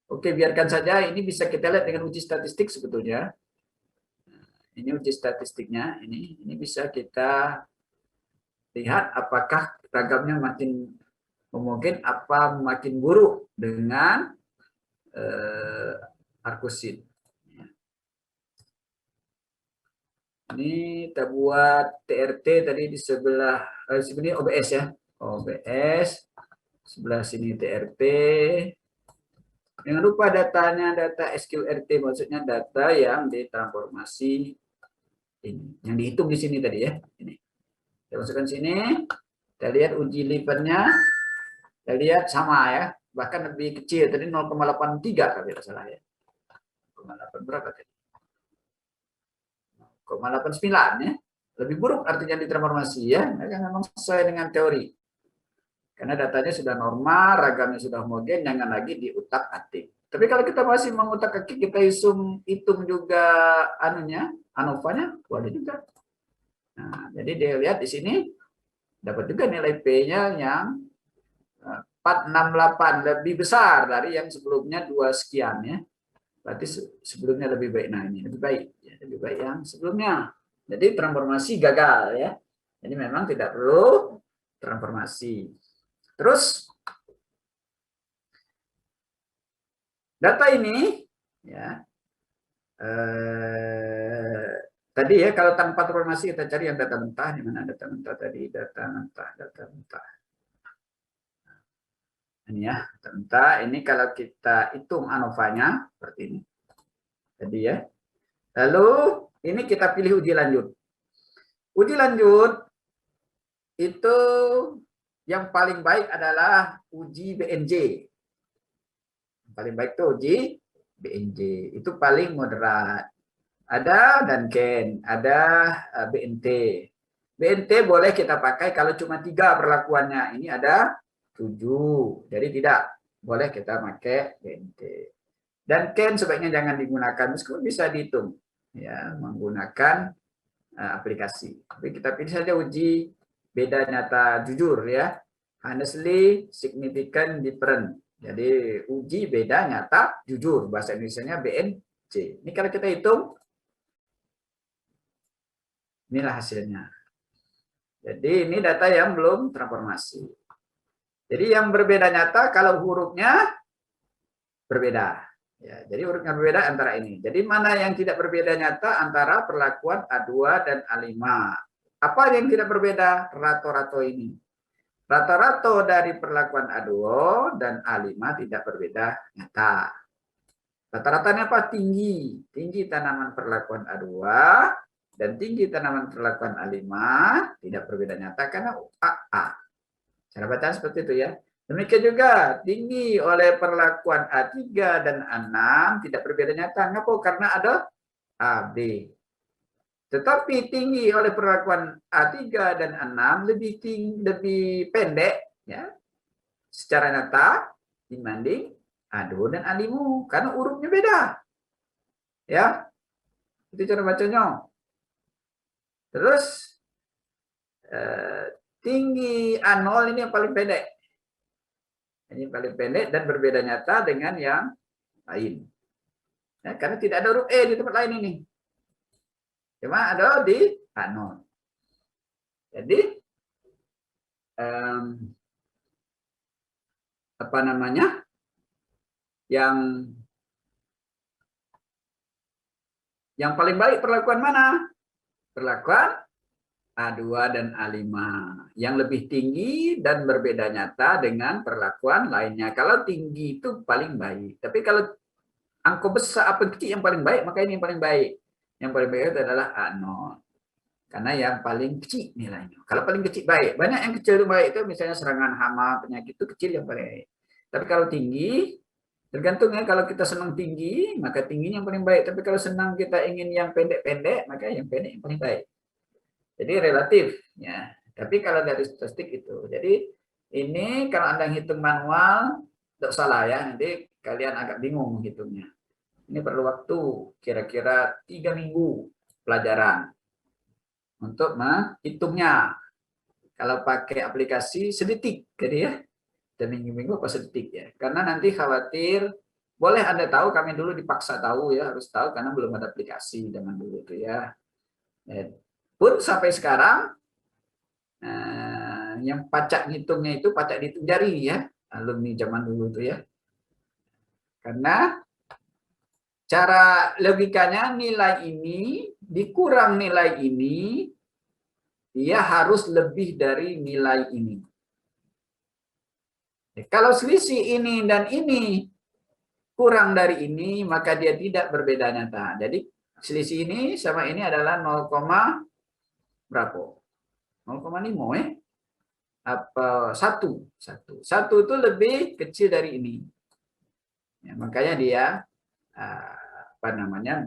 Oke, biarkan saja. Ini bisa kita lihat dengan uji statistik sebetulnya. Ini uji statistiknya. Ini bisa kita lihat apakah ragamnya makin mungkin apa makin buruk dengan arkusin. Ini kita buat TRT tadi di sebelah sini OBS ya. OBS sebelah sini TRT. Jangan lupa datanya data SQRT, maksudnya data yang ditransformasi ini, yang dihitung di sini tadi ya. Ini. Kita masukkan sini. Kita lihat uji lipatnya. Kita lihat sama ya, bahkan lebih kecil tadi 0,83 kalau tidak salah ya. 0,8 berapa tadi? 0,89 ya. Lebih buruk artinya ditransformasi ya. Memang sesuai dengan teori. Karena datanya sudah normal, ragamnya sudah homogen, jangan lagi diutak-atik. Tapi kalau kita masih mengutak-atik, kita hitung juga ANOVA-nya, boleh juga. Nah, jadi dia lihat di sini, dapat juga nilai P-nya yang 468, lebih besar dari yang sebelumnya 2 sekian ya. Berarti sebelumnya lebih baik. Nah ini lebih baik, ya, lebih baik yang sebelumnya. Jadi transformasi gagal ya. Jadi memang tidak perlu transformasi. Terus data ini ya tadi ya kalau tanpa transformasi kita cari yang data mentah. Di mana data mentah tadi? Data mentah. Ini ya, data mentah. Ini kalau kita hitung ANOVA-nya seperti ini. Tadi ya. Lalu ini kita pilih uji lanjut. Uji lanjut itu yang paling baik adalah uji BNJ. Yang paling baik itu uji BNJ. Itu paling moderat. Ada Duncan, ada BNT. BNT boleh kita pakai kalau cuma 3 perlakuannya. Ini ada 7. Jadi tidak boleh kita pakai BNT. Duncan sebaiknya jangan digunakan meskipun bisa dihitung ya menggunakan aplikasi. Tapi kita pilih saja uji beda nyata jujur ya. Honestly significant different. Jadi uji beda nyata jujur, bahasa Indonesianya BNJ. Ini kalau kita hitung, inilah hasilnya. Jadi ini data yang belum transformasi. Jadi yang berbeda nyata kalau hurufnya berbeda. Ya, jadi hurufnya berbeda antara ini. Jadi mana yang tidak berbeda nyata antara perlakuan A2 dan A5. Apa yang tidak berbeda? Rato-rato ini. Rato-rato dari perlakuan A2 dan A5 tidak berbeda nyata. Rata-ratanya apa? Tinggi. Tinggi tanaman perlakuan A2 dan tinggi tanaman perlakuan A5 tidak berbeda nyata karena AA. Cara bacaan seperti itu ya. Demikian juga tinggi oleh perlakuan A3 dan A6 tidak berbeda nyata. Kenapa? Karena ada AB. Tetapi tinggi oleh perlakuan A3 dan A6 lebih pendek ya secara nyata dibanding A2 dan A5 karena hurufnya beda. Ya. Itu cara bacanya. Terus tinggi A0 ini yang paling pendek. Ini paling pendek dan berbeda nyata dengan yang lain. Ya, karena tidak ada huruf E di tempat lain ini. Cuma ada di A0. Jadi, apa namanya? Yang paling baik perlakuan mana? Perlakuan A2 dan A5 yang lebih tinggi dan berbeda nyata dengan perlakuan lainnya. Kalau tinggi itu paling baik. Tapi kalau angka besar apa kecil yang paling baik, maka ini yang paling baik. Yang paling baik itu adalah A0. Karena yang paling kecil nilainya. Kalau paling kecil baik. Banyak yang kecil itu baik itu misalnya serangan hama, penyakit itu kecil yang paling baik. Tapi kalau tinggi, tergantung ya kalau kita senang tinggi, maka tingginya yang paling baik. Tapi kalau senang kita ingin yang pendek-pendek, maka yang pendek yang paling baik. Jadi relatif ya. Tapi kalau dari statistik itu. Jadi ini kalau Anda hitung manual tidak salah ya. Nanti kalian agak bingung hitungnya. Ini perlu waktu kira-kira 3 minggu pelajaran untuk menghitungnya. Kalau pakai aplikasi sedetik jadi ya. Dan minggu-minggu apa sedetik ya. Karena nanti khawatir boleh Anda tahu, kami dulu dipaksa tahu ya, harus tahu karena belum ada aplikasi zaman dulu itu ya. Pun sampai sekarang yang pacak ngitungnya itu pacak dihitung jari ya, alumni zaman dulu itu ya. Karena cara logikanya nilai ini dikurang nilai ini, dia harus lebih dari nilai ini. Kalau selisih ini dan ini kurang dari ini, maka dia tidak berbeda nyata. Jadi selisih ini sama ini adalah 0, berapa? 0,5 ya? Apa 1? 1 itu lebih kecil dari ini. Ya, makanya dia apa namanya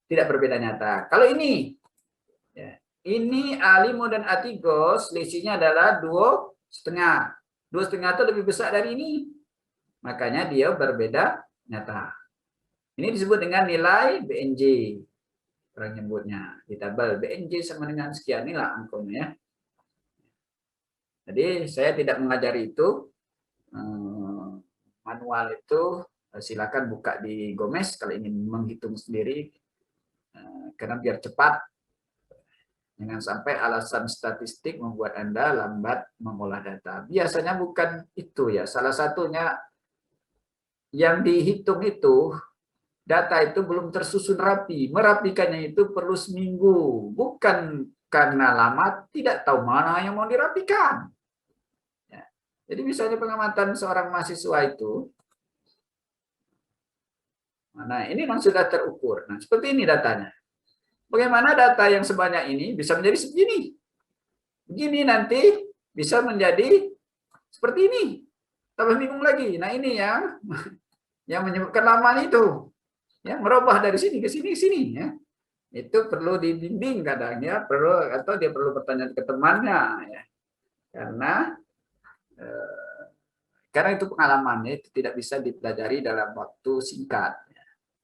tidak berbeda nyata. Kalau ini ya, ini A5 dan A3 selisihnya adalah 2,5. 2,5 itu lebih besar dari ini. Makanya dia berbeda nyata. Ini disebut dengan nilai BNJ. Orang nyebutnya di tabel BNJ sama dengan sekian, inilah angkanya ya. Jadi saya tidak mengajari itu, manual itu silakan buka di Gomez kalau ingin menghitung sendiri, karena biar cepat. Jangan sampai alasan statistik membuat Anda lambat mengolah data. Biasanya bukan itu ya, salah satunya yang dihitung itu data itu belum tersusun rapi. Merapikannya itu perlu seminggu. Bukan karena lama tidak tahu mana yang mau dirapikan. Ya. Jadi misalnya pengamatan seorang mahasiswa itu, nah ini memang sudah terukur. Nah seperti ini datanya. Bagaimana data yang sebanyak ini bisa menjadi segini? Begini nanti bisa menjadi seperti ini. Tambah bingung lagi. Nah, ini yang menyebabkan lama itu. Ya, merubah dari sini ke sini ya. Itu perlu dibimbing kadang ya, atau dia perlu bertanya ke temannya ya. Karena itu pengalamannya itu tidak bisa dipelajari dalam waktu singkat.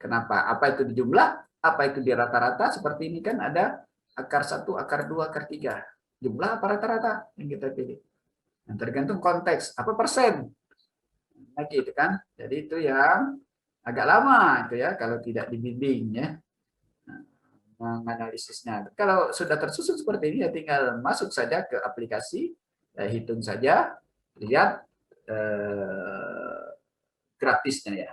Kenapa? Apa itu di jumlah? Apa itu di rata-rata? Seperti ini kan ada akar 1, akar 2, akar 3. Jumlah apa rata-rata yang kita pilih? Yang tergantung konteks. Apa persen? Nah, gitu kan. Jadi itu yang agak lama itu ya kalau tidak dibimbing ya. Menganalisisnya. Kalau sudah tersusun seperti ini ya tinggal masuk saja ke aplikasi, hitung saja, lihat gratisnya ya.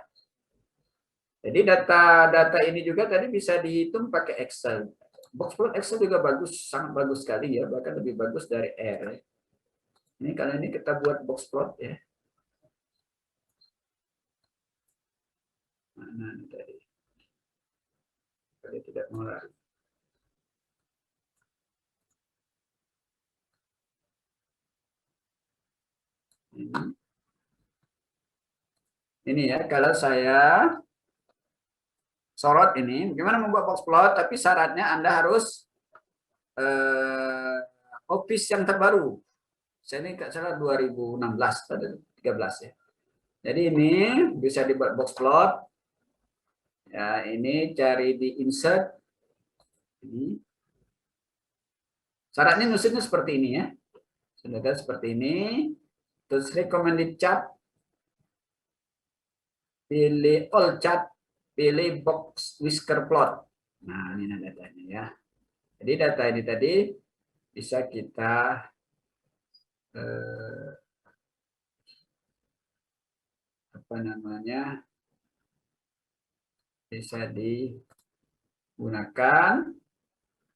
Jadi data ini juga tadi bisa dihitung pakai Excel. Boxplot Excel juga bagus, sangat bagus sekali ya, bahkan lebih bagus dari R. Ini kalau ini kita buat boxplot ya. Mana ini tadi? Kalau tidak mau lari. Ini ya, kalau saya sorot ini, gimana membuat boxplot? Tapi syaratnya Anda harus Office yang terbaru. Saya ini salah 2016 atau 13 ya. Jadi ini bisa dibuat boxplot. Ya, ini cari di insert. Ini. Syaratnya nulisnya seperti ini ya. Sudah seperti ini. Terus recommended chart. Pilih all chart. Pilih box whisker plot. Nah, ini datanya ya. Jadi data ini tadi bisa kita apa namanya, bisa digunakan.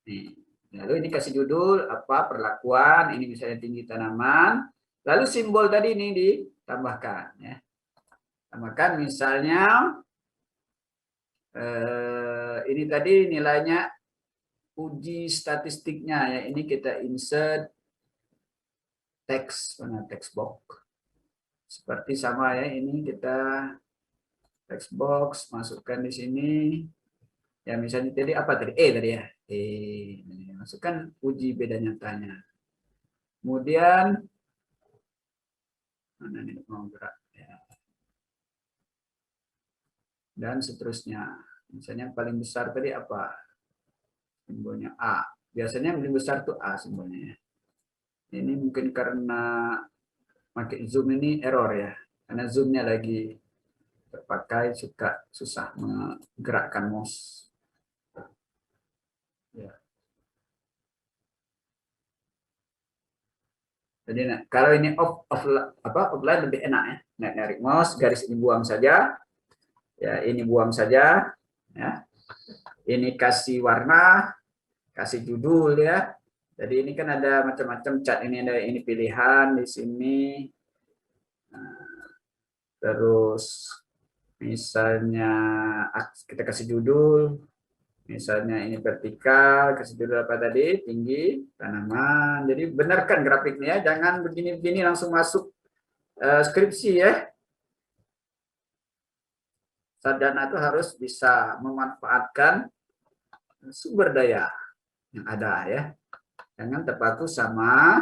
Nih. Lalu ini kasih judul apa perlakuan, ini misalnya tinggi tanaman. Lalu simbol tadi ini ditambahkan ya. Tambahkan misalnya ini tadi nilainya uji statistiknya ya. Ini kita insert teks, mana text box. Seperti sama ya, ini kita text box masukkan di sini. Ya misalnya tadi apa tadi? Tadi ya. Masukkan uji beda nyatanya. Kemudian mana ini mau gerak ya. Dan seterusnya. Misalnya paling besar tadi apa? Simbolnya A. Biasanya yang paling besar tuh A simbolnya. Ini mungkin karena pakai zoom ini error ya. Karena zoomnya lagi terpakai, susah menggerakkan mouse. Ya. Jadi kalau ini offline lebih enak ya. Narik mouse, garis ini buang saja. Ya, ini buang saja. Ya. Ini kasih warna, kasih judul ya. Jadi ini kan ada macam-macam cat, ini ada ini pilihan di sini. Nah, terus misalnya kita kasih judul, misalnya ini vertikal, kasih judul apa tadi, tinggi tanaman. Jadi benarkan grafiknya, jangan begini-begini langsung masuk skripsi ya. Sarjana itu harus bisa memanfaatkan sumber daya yang ada ya. Jangan terpaku sama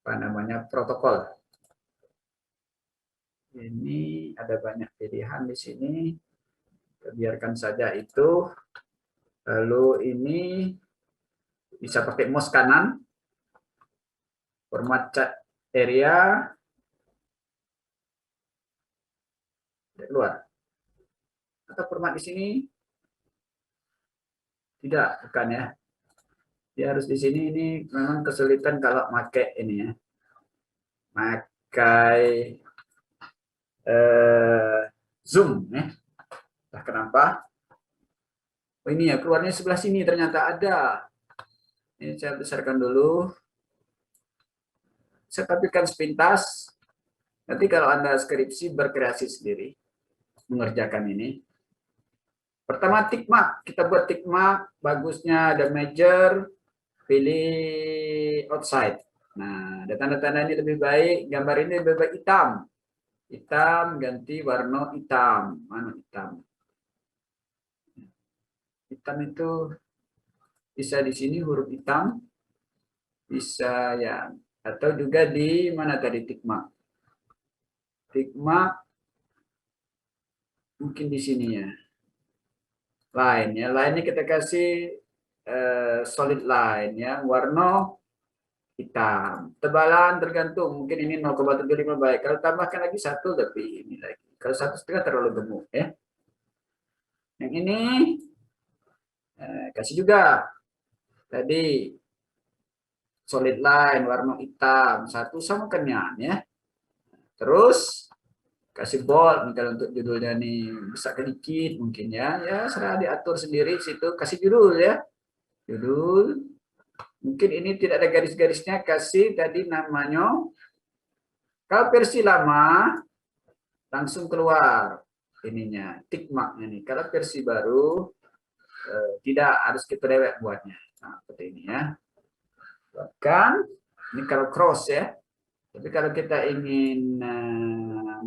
apa namanya protokol. Ini ada banyak pilihan di sini. Biarkan saja itu. Lalu ini bisa pakai mouse kanan. Format chat area. Keluar. Atau format di sini. Tidak, bukan ya. Dia harus di sini, ini memang kesulitan kalau pakai ini ya. Pakai zoom ya. Nah, kenapa? Oh, ini ya, keluarnya sebelah sini ternyata ada. Ini saya besarkan dulu. Saya tampilkan sepintas. Nanti kalau Anda skripsi berkreasi sendiri mengerjakan ini. Pertama tick mark, kita buat tick mark, bagusnya ada major, pilih outside. Nah, tanda-tanda ini lebih baik, gambar ini lebih baik hitam. Hitam ganti warna hitam. Mana hitam? Hitam itu bisa di sini huruf hitam, bisa ya, atau juga di mana tadi tick mark. Tick mark mungkin di sini ya. Line ya, line-nya kita kasih solid line ya, warna hitam. Tebalan tergantung, mungkin ini 0,75 baik. Kalau tambahkan lagi 1 lebih ini lagi. Kalau 1,5 terlalu gemuk ya. Yang ini kasih juga tadi solid line warna hitam, 1 samakannya ya. Terus kasih bold kalau untuk judulnya nih bisa sedikit mungkin ya. Ya serah diatur sendiri situ, kasih judul ya. Judul. Mungkin ini tidak ada garis-garisnya, kasih tadi namanya. Kalau versi lama langsung keluar ininya, tick marknya nih. Kalau versi baru tidak, harus kita dewek buatnya. Nah, seperti ini ya. Bahkan ini kalau cross ya. Tapi kalau kita ingin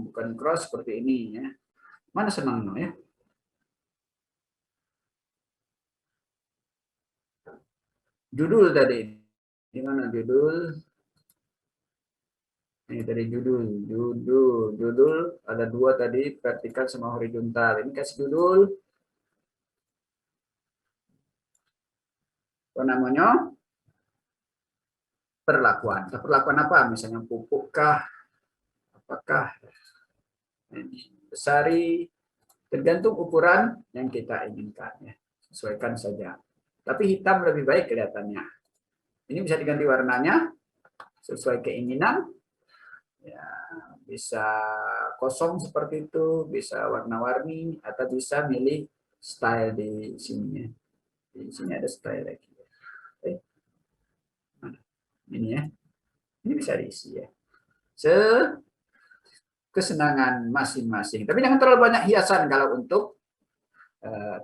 bukan cross seperti ini ya. Mana senang no ya? Judul tadi. Di mana judul? Ini tadi judul ada 2 tadi, vertikal sama horizontal. Ini kasih judul. Apa namanya? Perlakuan. Perlakuan apa? Misalnya pupukkah? Apakah ini besari? Tergantung ukuran yang kita inginkan ya. Sesuaikan saja. Tapi hitam lebih baik kelihatannya. Ini bisa diganti warnanya sesuai keinginan. Ya, bisa kosong seperti itu, bisa warna-warni, atau bisa milih style di sini. Di sini ada style lagi. Ini ya, ini bisa diisi ya. Kesenangan masing-masing. Tapi jangan terlalu banyak hiasan kalau untuk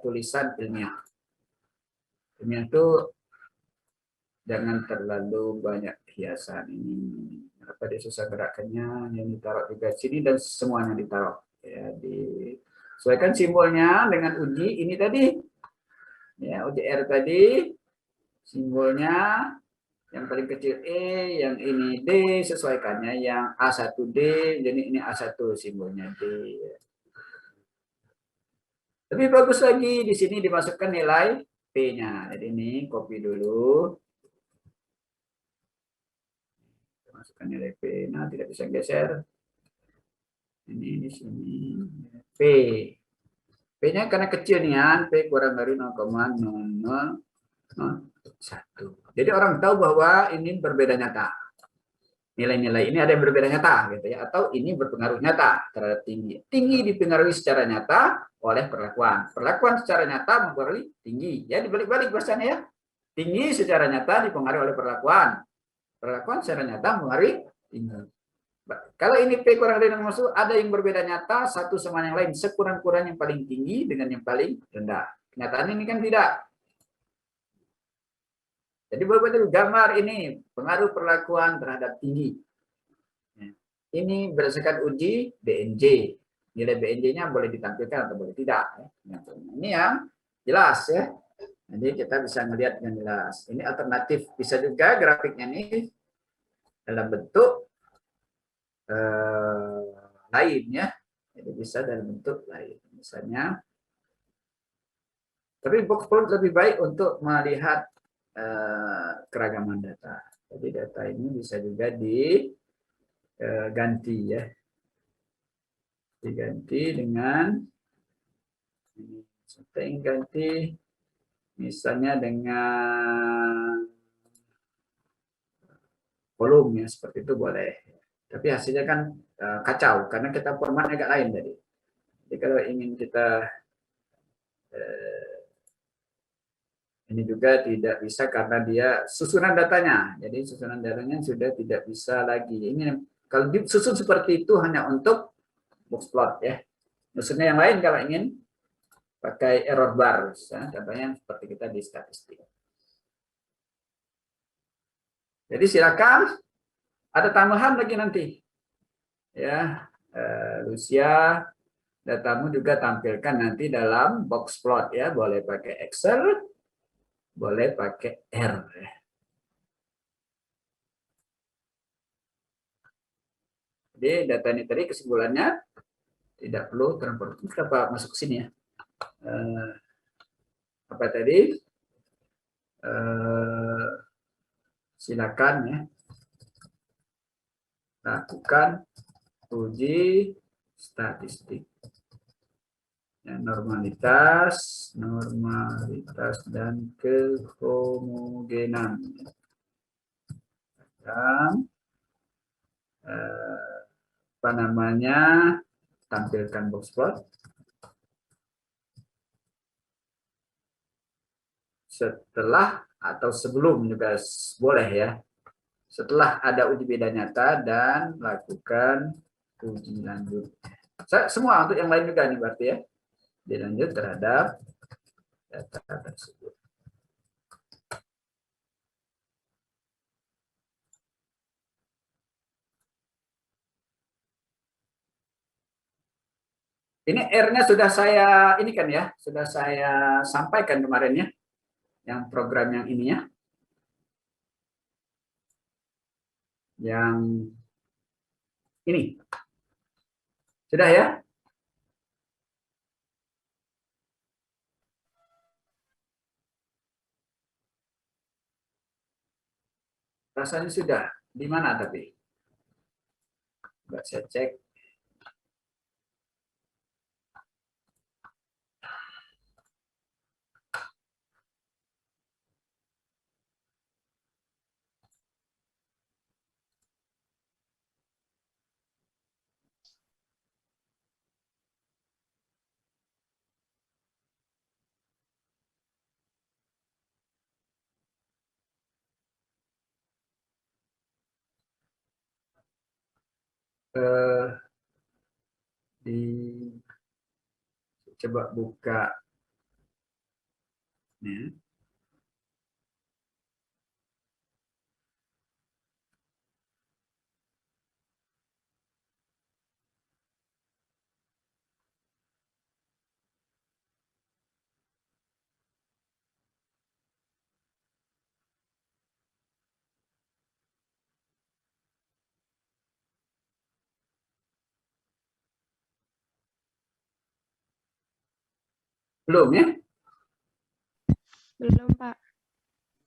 tulisan ilmiah. Ilmiah itu jangan terlalu banyak hiasan ini. Apa dia susah gerakannya, yang ditaruh juga sini dan semuanya ditaruh ya, disesuaikan simbolnya dengan uji ini tadi ya, uji R tadi simbolnya yang paling kecil E, yang ini D, sesuaikannya yang A1D, jadi ini A1 simbolnya D. Lebih bagus lagi di sini dimasukkan nilai P-nya. Jadi ini copy dulu. Masukkan nilai P. Nah, tidak bisa geser. Ini di sini. P. P-nya karena kecil nih ya. P kurang dari 0,0001. Jadi orang tahu bahwa ini berbeda nyata. Nilai-nilai ini ada yang berbeda nyata gitu ya, atau ini berpengaruh nyata terhadap tinggi. Tinggi dipengaruhi secara nyata oleh perlakuan. Perlakuan secara nyata mempengaruhi tinggi. Ya dibalik-balik bahasanya ya. Tinggi secara nyata dipengaruhi oleh perlakuan. Perlakuan secara nyata mempengaruhi tinggi. Kalau ini P kurang dari 0,1, ada yang berbeda nyata satu sama yang lain, sekurang-kurang yang paling tinggi dengan yang paling rendah. Kenyataan ini kan tidak. Jadi betul gambar ini pengaruh perlakuan terhadap tinggi. Ini berdasarkan uji BNJ. Nilai BNJ-nya boleh ditampilkan atau boleh tidak. Ini yang jelas ya. Jadi kita bisa melihat yang jelas. Ini alternatif. Bisa juga grafiknya ini dalam bentuk lain ya. Jadi bisa dalam bentuk lain. Misalnya. Tapi box plot lebih baik untuk melihat keragaman data. Jadi data ini bisa juga diganti ya. Diganti dengan ini. Setting ganti misalnya dengan volume ya, seperti itu boleh. Tapi hasilnya kan kacau karena kita formatnya agak lain tadi. Jadi kalau ingin kita ini juga tidak bisa karena dia susunan datanya. Jadi susunan datanya sudah tidak bisa lagi. Ini kalau disusun seperti itu hanya untuk box plot ya. Susunnya yang lain kalau ingin pakai error bar, ya. Contohnya seperti kita di statistik. Jadi silakan ada tambahan lagi nanti. Ya, Lucia, datamu juga tampilkan nanti dalam box plot ya, boleh pakai Excel, boleh pakai R. Jadi data ini tadi kesimpulannya tidak perlu transport. Kenapa masuk ke sini ya? Apa tadi? Silakan ya, lakukan uji statistik. Ya, normalitas dan kehomogenan. Dan apa namanya, tampilkan box plot. Setelah atau sebelum juga boleh ya. Setelah ada uji beda nyata dan lakukan uji lanjut. Semua untuk yang lain juga nih berarti ya. Dilanjut terhadap data tersebut. Ini R-nya sudah saya ini kan ya, sudah saya sampaikan kemarin ya, yang program yang ini ya, yang ini sudah ya. Rasanya sudah. Di mana tapi? Coba saya cek. Di coba buka nih. Belum ya? Belum, Pak.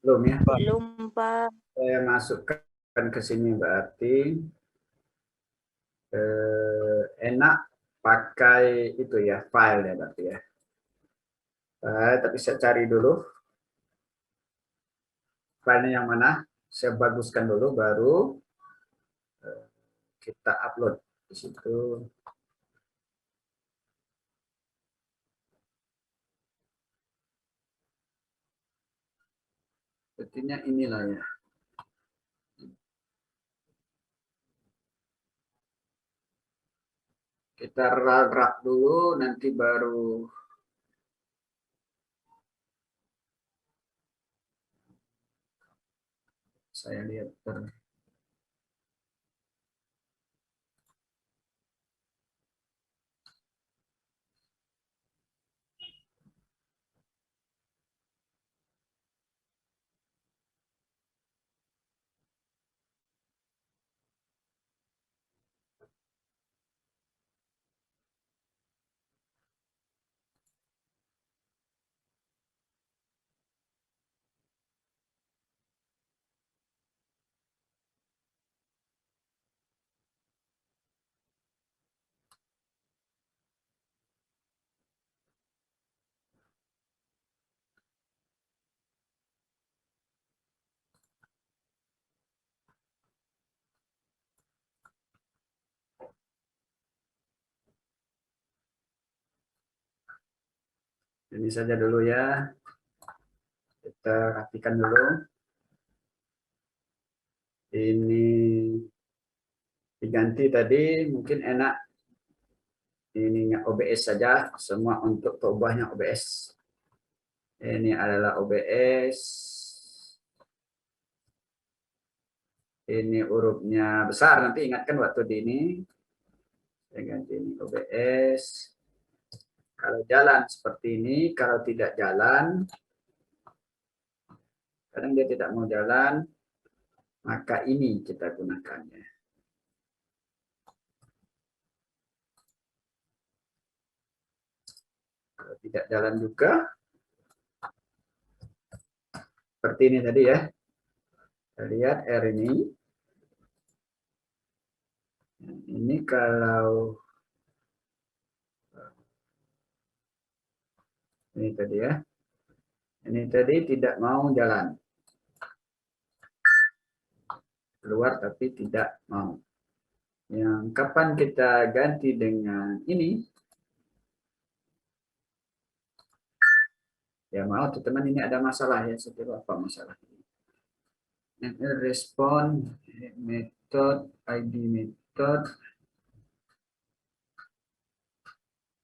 Belum ya? Belum, Pak. Saya masukkan ke sini berarti enak pakai itu ya, file ya berarti ya. Tapi saya cari dulu filenya yang mana, saya baguskan dulu baru kita upload di situ. Sepertinya inilah ya. Kita rak dulu, nanti baru saya lihat ini saja dulu ya. Kita rapikan dulu. Ini diganti tadi, mungkin enak ininya OBS saja, semua untuk perubahannya OBS. Ini adalah OBS. ini hurufnya besar, nanti ingatkan waktu di ini. Saya ganti ini OBS. Kalau jalan seperti ini, kalau tidak jalan, kadang dia tidak mau jalan, maka ini kita gunakannya. Kalau tidak jalan juga, seperti ini tadi ya. Kita lihat R ini. Ini kalau ini tadi ya. Ini tadi tidak mau jalan. Keluar tapi tidak mau. Yang kapan kita ganti dengan ini? Ya mau teman-teman, ini ada masalah ya. Saya kira apa masalah ini? Respon method ID method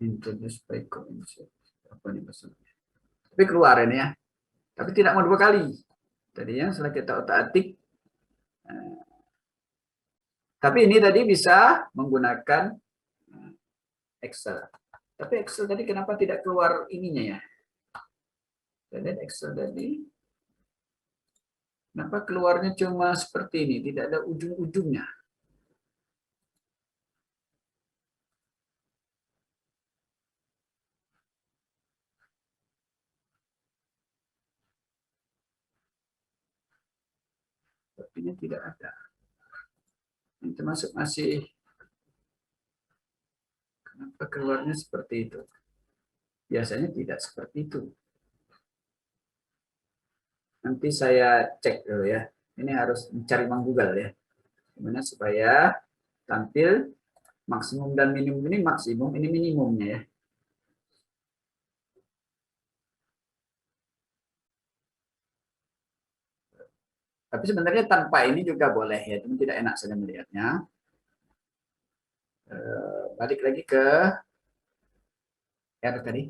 introduce by coincide. Apa nih masalahnya? Tapi keluar ini ya. Tapi tidak mau 2 kali. Tadi yang setelah kita otak-atik. Tapi ini tadi bisa menggunakan Excel. Tapi Excel tadi kenapa tidak keluar ininya ya? Kita lihat Excel tadi. Kenapa keluarnya cuma seperti ini? Tidak ada ujung-ujungnya. Sepertinya tidak ada. Ini termasuk masih. Kenapa keluarnya seperti itu? Biasanya tidak seperti itu. Nanti saya cek dulu ya. Ini harus mencari Google ya. Gimana supaya tampil maksimum dan minimum, ini maksimum, ini minimumnya ya. Tapi sebenarnya tanpa ini juga boleh ya, cuma tidak enak saya melihatnya. Balik lagi ke R tadi.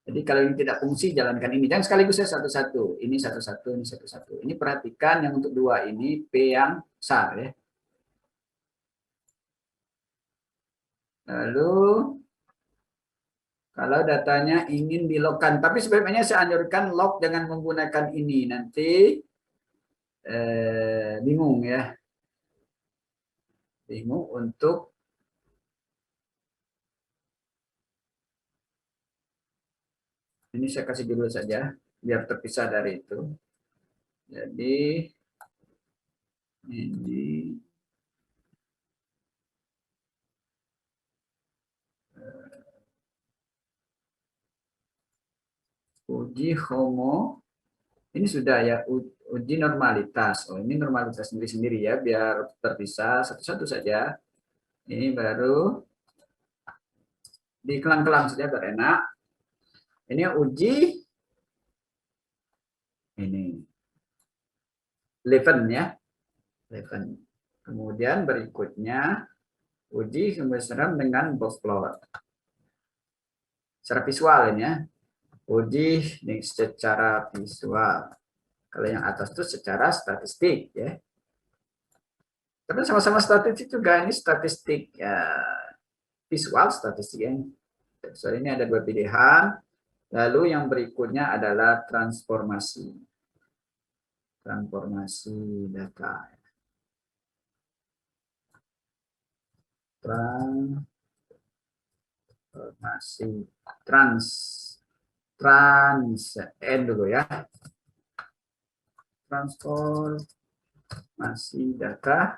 Jadi kalau ini tidak fungsi, jalankan ini. Jangan sekaligus ya satu-satu. Ini satu-satu, ini satu-satu. Ini perhatikan yang untuk 2 ini P yang besar ya. Lalu kalau datanya ingin di-lockkan, tapi sebaiknya saya anjurkan lock dengan menggunakan ini. Nanti bingung ya. Bingung untuk ini saya kasih dulu saja biar terpisah dari itu. Jadi ini uji homo ini sudah ya, uji normalitas. Oh, ini normalitas sendiri-sendiri ya, biar terpisah satu-satu saja. Ini baru dikelang-kelang saja biar enak. Ini uji ini 11 ya. 11. Kemudian berikutnya uji kebesaran dengan box plot. Secara visual ini ya. Uji secara visual. Kalau yang atas itu secara statistik ya. Tapi sama-sama statistik juga, ini statistik ya, visual statistik ya. Soal ini ada 2 pilihan. Lalu yang berikutnya adalah transformasi. Transformasi data. Transformasi N dulu ya. Transformasi data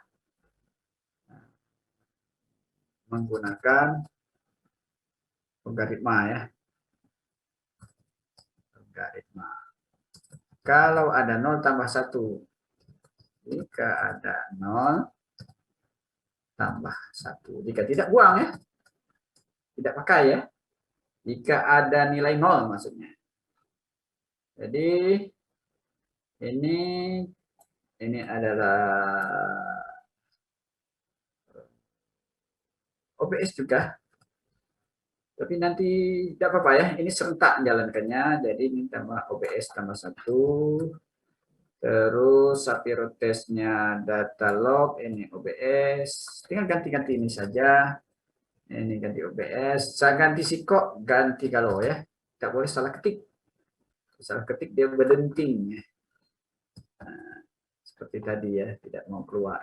menggunakan logaritma ya. Logaritma. Kalau ada 0 tambah 1. Jika ada 0 tambah 1. Jika tidak, buang ya. Tidak pakai ya. Jika ada nilai 0 maksudnya. Jadi ini adalah OBS juga. Tapi nanti tidak apa-apa ya. Ini serentak menjalankannya. Jadi ini tambah OBS tambah 1. Terus Sapiro testnya data log, ini OBS. Tinggal ganti-ganti ini saja. Ini ganti OBS. Saya ganti Siko, ganti kalau ya. Tidak boleh salah ketik. Salah ketik dia berdenting. Nah, seperti tadi ya, tidak mau keluar.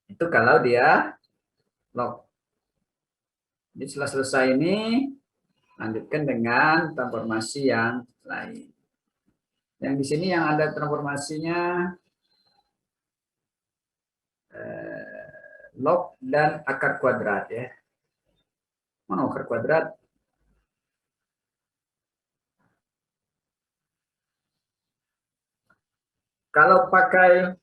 Itu kalau dia log. Jadi setelah selesai ini, lanjutkan dengan transformasi yang lain. Yang di sini yang ada transformasinya log dan akar kuadrat ya. Mana akar kuadrat? Kalau pakai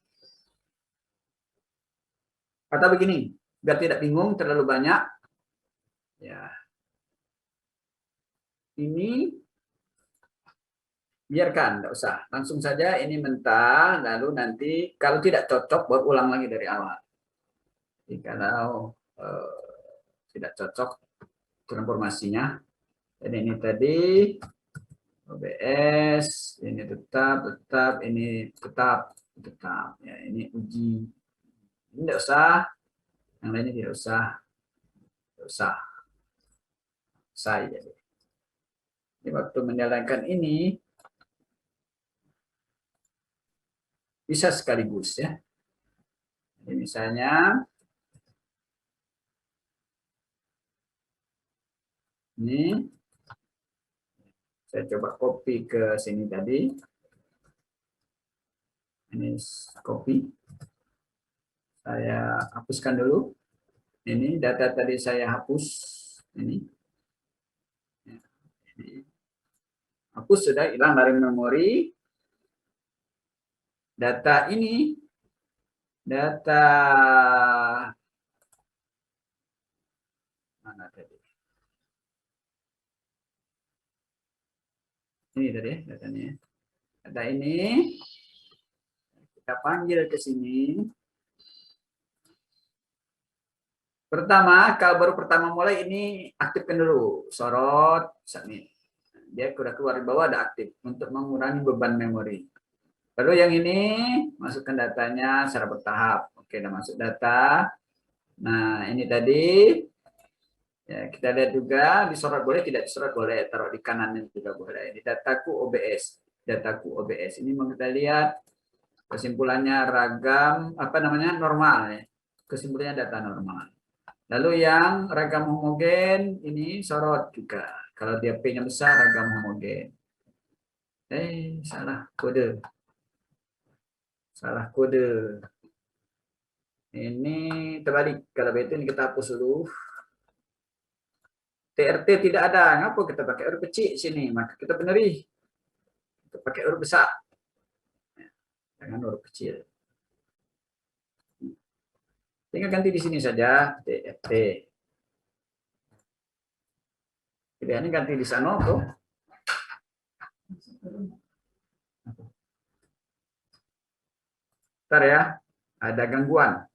kata begini, biar tidak bingung terlalu banyak, ya ini biarkan, tidak usah. Langsung saja ini mentah, lalu nanti kalau tidak cocok, baru ulang lagi dari awal. Jadi kalau tidak cocok transformasinya, jadi ini tadi OBS, ini tetap, ini tetap. Ya, ini uji. Ini tidak usah, yang lainnya tidak usah. Tidak usah. Saya. Jadi waktu menjalankan ini, bisa sekaligus ya. Jadi misalnya, ini saya coba copy ke sini tadi. Ini copy. Saya hapuskan dulu. Ini data tadi saya hapus. Ini. Hapus sudah hilang dari memori. Data ini, data mana tadi? Ini tadi ya datanya. Data ini kita panggil ke sini. Pertama, kalau baru pertama mulai ini aktifkan dulu, sorot, submit. Dia sudah keluar di bawah ada aktif untuk mengurangi beban memori. Lalu yang ini masukkan datanya secara bertahap. Oke, udah masuk data. Nah, ini tadi ya, kita lihat juga disorot boleh, tidak disorot boleh, taruh di kanannya juga boleh. Ini dataku OBS, dataku OBS. Ini mau kita lihat kesimpulannya ragam apa namanya normal ya. Kesimpulannya data normal. Lalu yang ragam homogen ini sorot juga. Kalau dia P-nya besar ragam homogen. Salah kode. Salah kode. Ini terbalik. Kalau begitu ini kita hapus dulu. TRT tidak ada. Ngapa kita pakai huruf kecil sini? Maka kita beneri. Kita pakai huruf besar. Jangan huruf kecil. Tinggal ganti di sini saja TRT. Pilihannya ganti di sana tuh. Ntar ya, ada gangguan.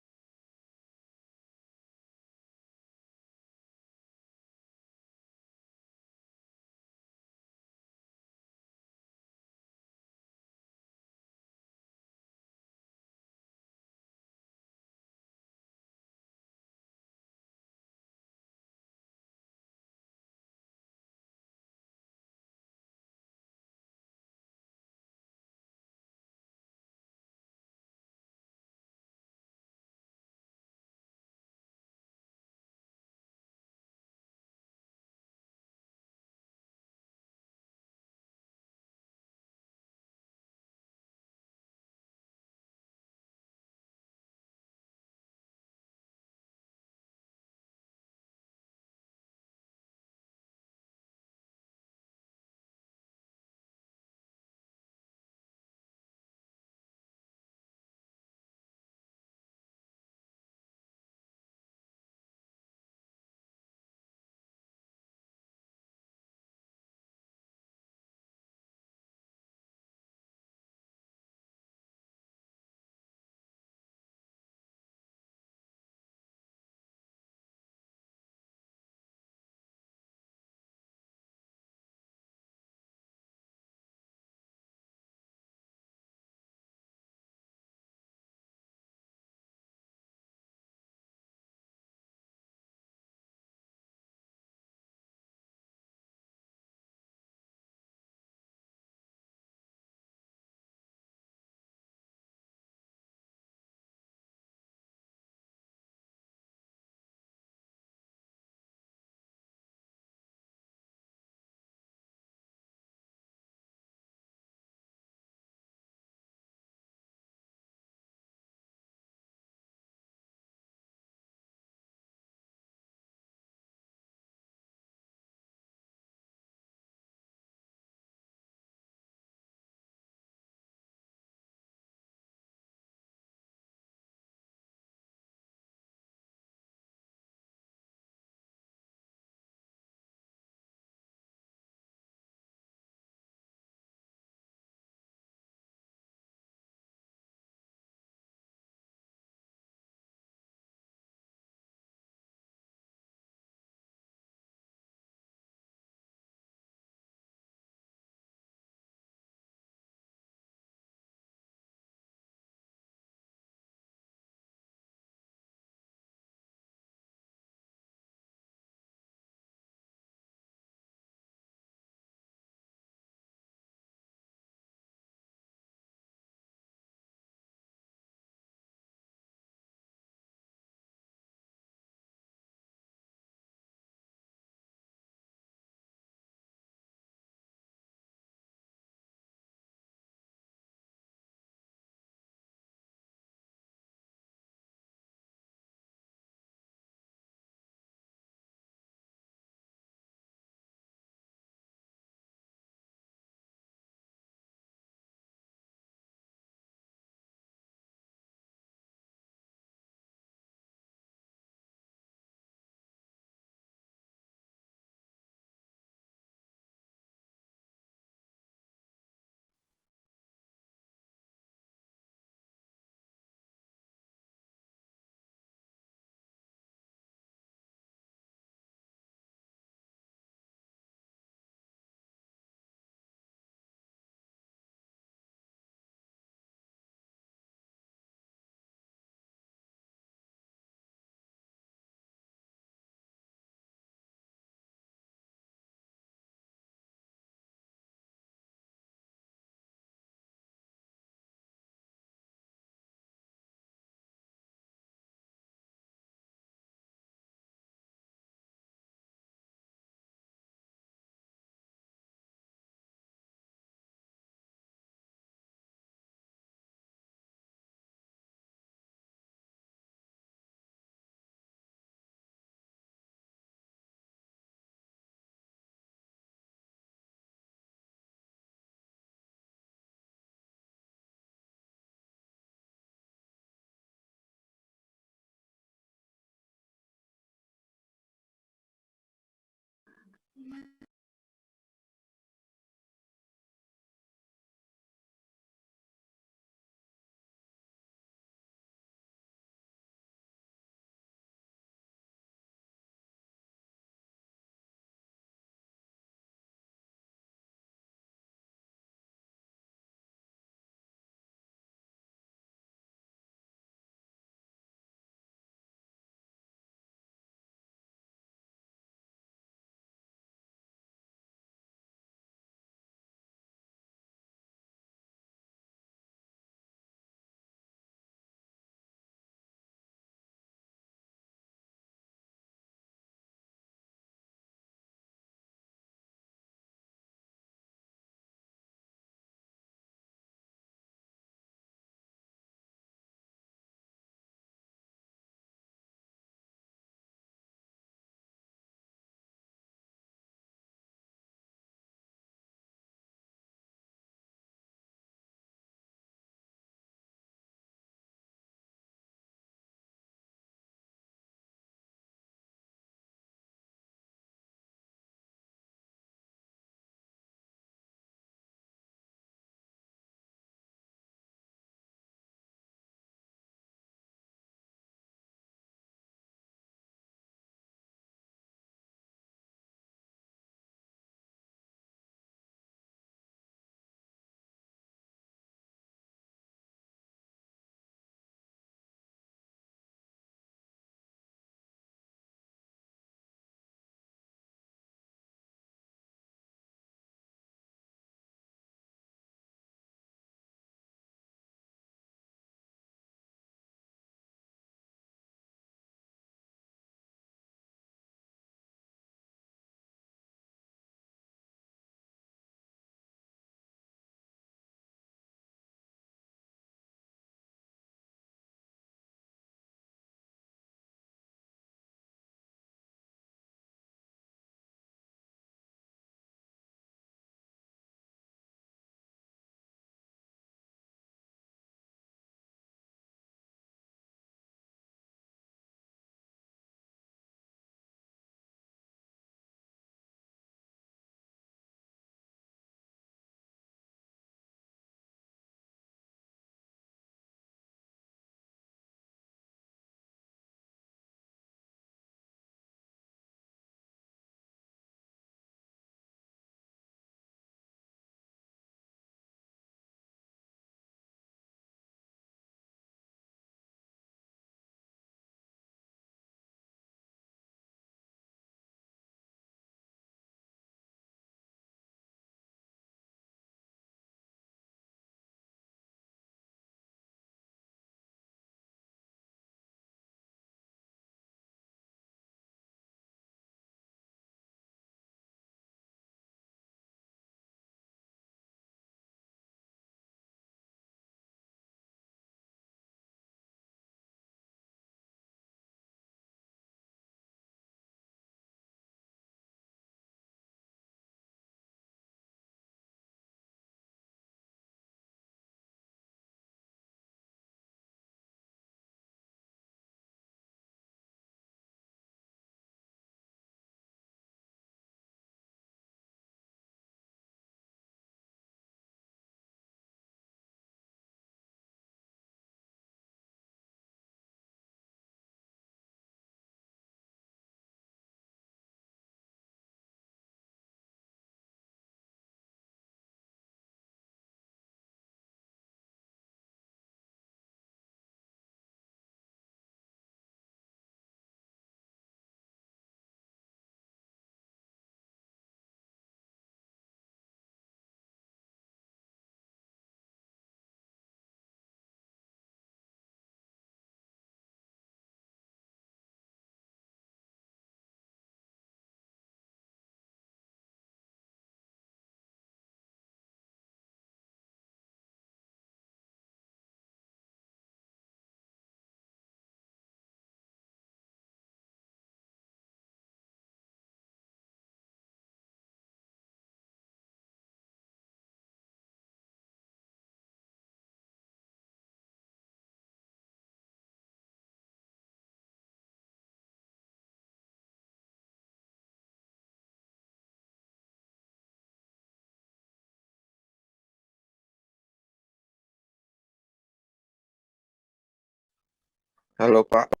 Halo Pak.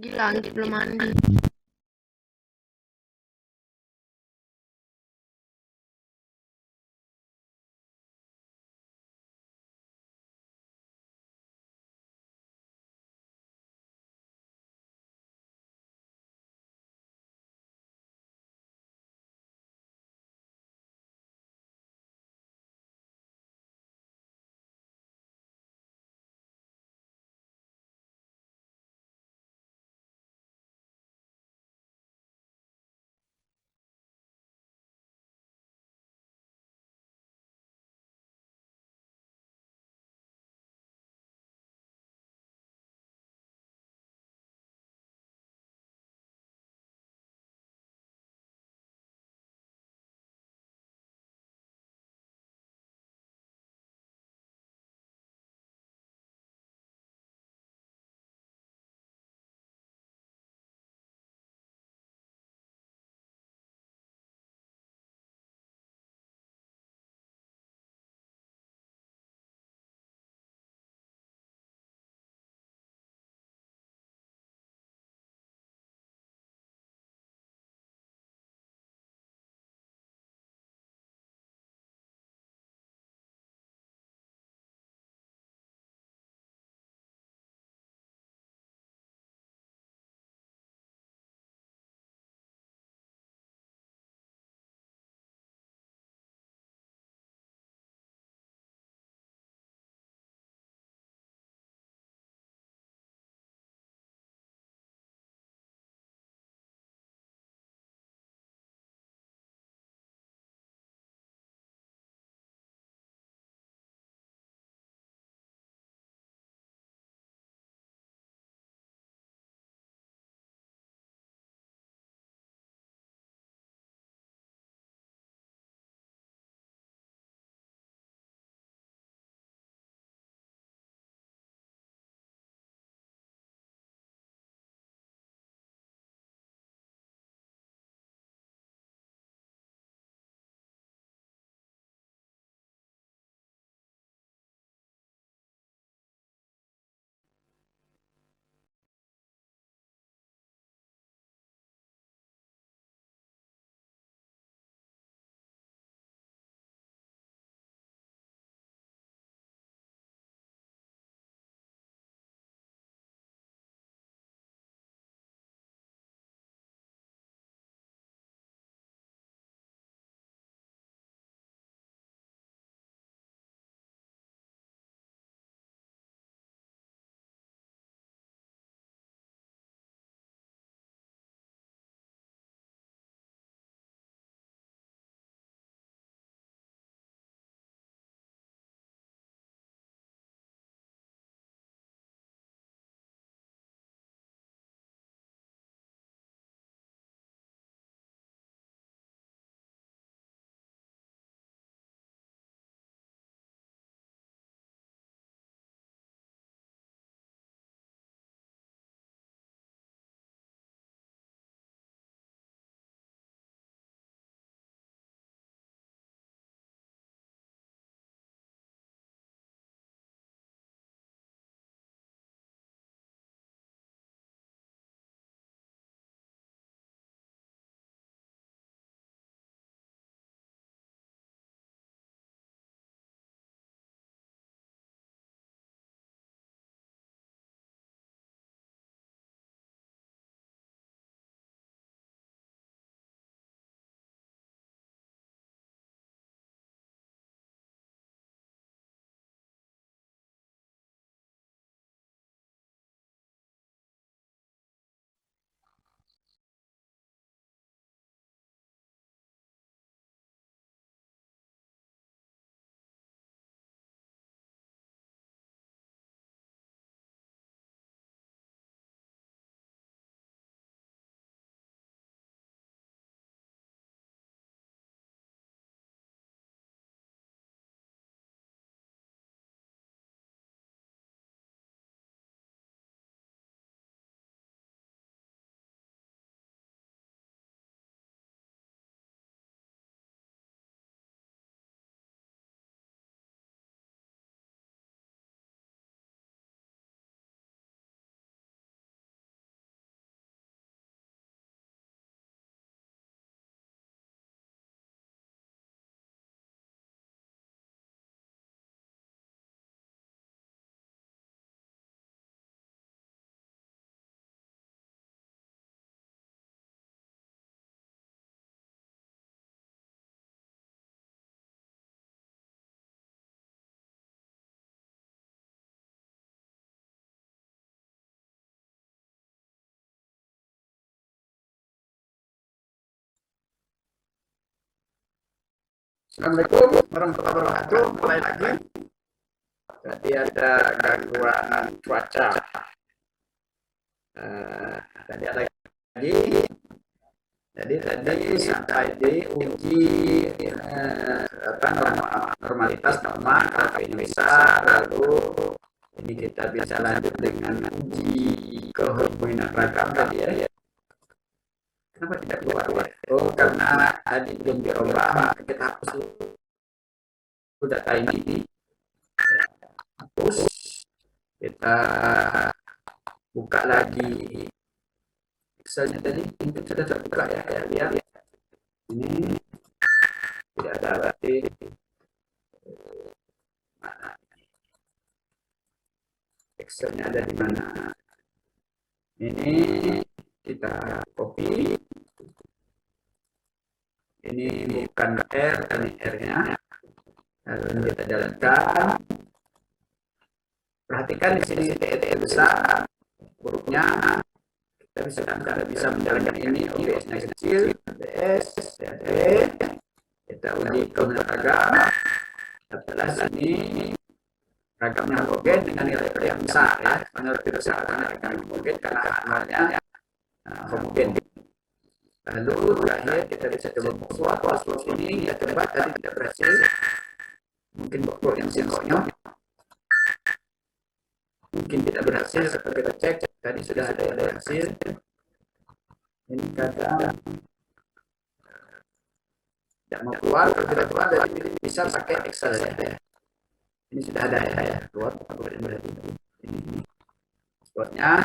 Gila, Anggit belum mandi. Assalamualaikum warahmatullahi wabarakatuh. Mulai lagi. Tadi ada gangguan cuaca. Tadi ada lagi. Jadi tadi sampai di uji normalitas norma kalau ini bisa, lalu ini kita bisa lanjut dengan uji kehomogenean ragam tadi ya. Kenapa tidak keluar? Oh, karena tadi belum dirubah, maka kita hapus dulu data ini. Hapus. Kita buka lagi Excelnya tadi. Ini sudah terbuka ya. Lihat. Ini tidak ada berarti. Mana? Excelnya ada di mana? Ini kita copy. Ini bukan R, ini R-nya. Lalu kita jalankan. Perhatikan di sini titik besar, hurufnya. Kita bisa menjalankan ini. OBS-nya kecil, OBS, CAD. Kita uji kehomogenean ragam. Setelah sini ragamnya homogen dengan nilai yang besar ya. Menurut berdasarkan ragam homogen karena hasilnya homogen. Lalu terakhir kita bisa coba swap ini kita coba tadi tidak berhasil. Mungkin bokor yang sinkronnya mungkin tidak berhasil. Seperti kita cek tadi sudah ada yang berhasil. Ini kadang tidak mau keluar. Kalau tidak keluar dari bisa pakai Excel ya. Ini sudah ada ya keluar. Ini spotnya.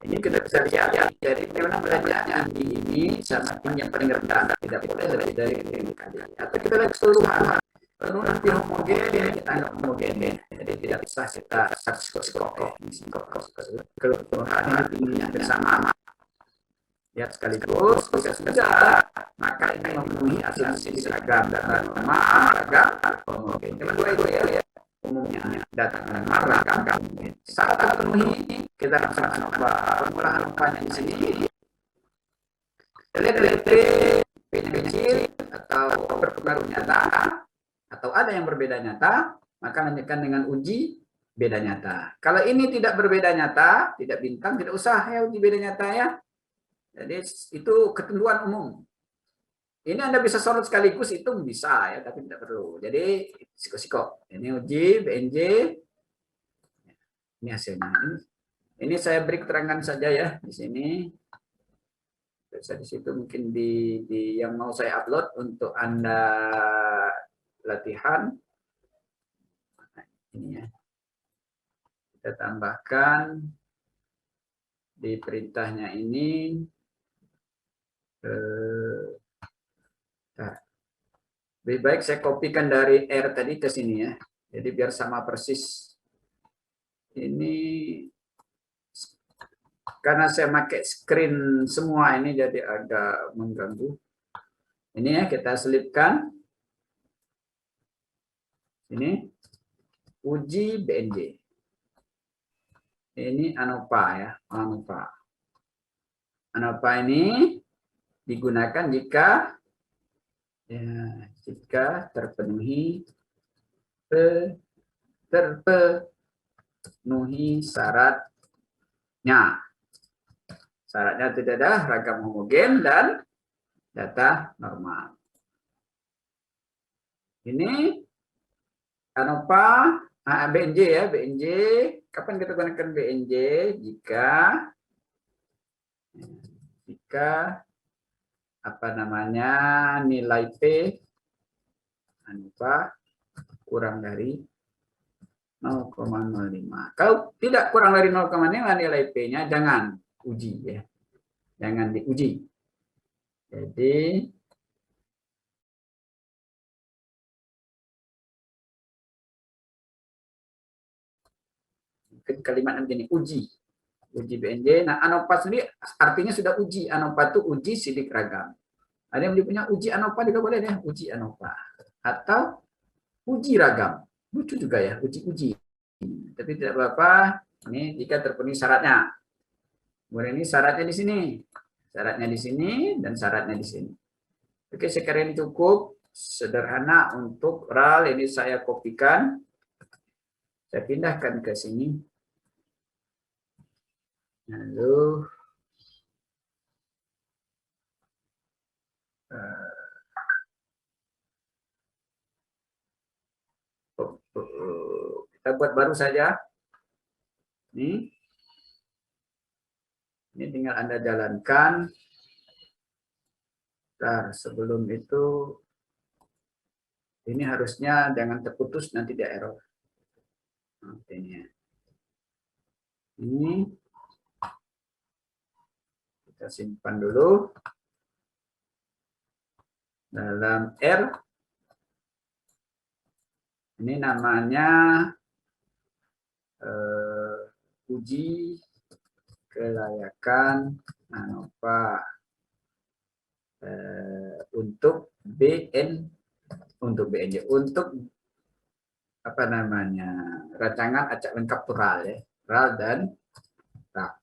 Ini kita bisa lihat ya, jadi memang belajarnya ini sama tim yang paling rendah, tidak boleh lebih dari ini kali. Atau kita lihat keseluruhan, lalu nanti homogen, kita anggap homogen, jadi tidak bisa kita skop keseluruhan ini tingginya bersama. Lihat sekaligus, jika sudah, maka ini memenuhi asumsi seragam dan norma ragam homogen. Cuma dua itu ya. Umumnya data ragam saat terpenuhi kita langsung coba pengulangan rupanya di sini. Lihat kecil atau berpengaruh nyata atau ada yang berbeda nyata, maka lanjutkan dengan uji beda nyata. Kalau ini tidak berbeda nyata, tidak bintang, tidak usah ya uji beda nyata ya. Jadi itu ketentuan umum. Ini Anda bisa sorot sekaligus, itu bisa ya, tapi tidak perlu. Jadi siko-siko. Ini uji BNJ. Ini hasilnya. Ini saya beri keterangan saja ya di sini. Bisa di situ mungkin di yang mau saya upload untuk Anda latihan. Ini ya. Kita tambahkan di perintahnya ini. Lebih baik saya kopikan dari R tadi ke sini ya. Jadi biar sama persis. Ini karena saya pakai screen semua ini jadi agak mengganggu. Ini ya kita selipkan. Ini uji BNJ. Ini ANOVA ya, ANOVA. ANOVA ini digunakan jika terpenuhi syaratnya. Syaratnya tidak ada ragam homogen dan data normal. Ini ANOVA, BNJ ya, BNJ. Kapan kita gunakan BNJ? Jika nilai P ANOVA kurang dari 0,05. Kalau tidak kurang dari 0,5 nilai P-nya jangan uji ya. Jangan diuji. Jadi kalimat begini, uji BNJ. Nah, ANOVA sendiri artinya sudah uji. ANOVA itu uji sidik ragam. Ada yang punya uji ANOVA juga boleh deh, uji ANOVA atau uji ragam. Lucu juga ya, uji. Tapi tidak apa-apa. Ini jika terpenuhi syaratnya. Kemudian ini syaratnya di sini. Syaratnya di sini dan syaratnya di sini. Oke, sekarang ini cukup sederhana untuk RAL. Ini saya kopikan. Saya pindahkan ke sini. Lalu kita buat baru saja. Ini tinggal Anda jalankan. Nah, sebelum itu, ini harusnya jangan terputus, nanti dia error. Ini kita simpan dulu. Dalam R, ini namanya uji kelayakan ANOVA untuk BNJ, untuk apa namanya, rancangan acak lengkap RAL ya, RAL dan RAL.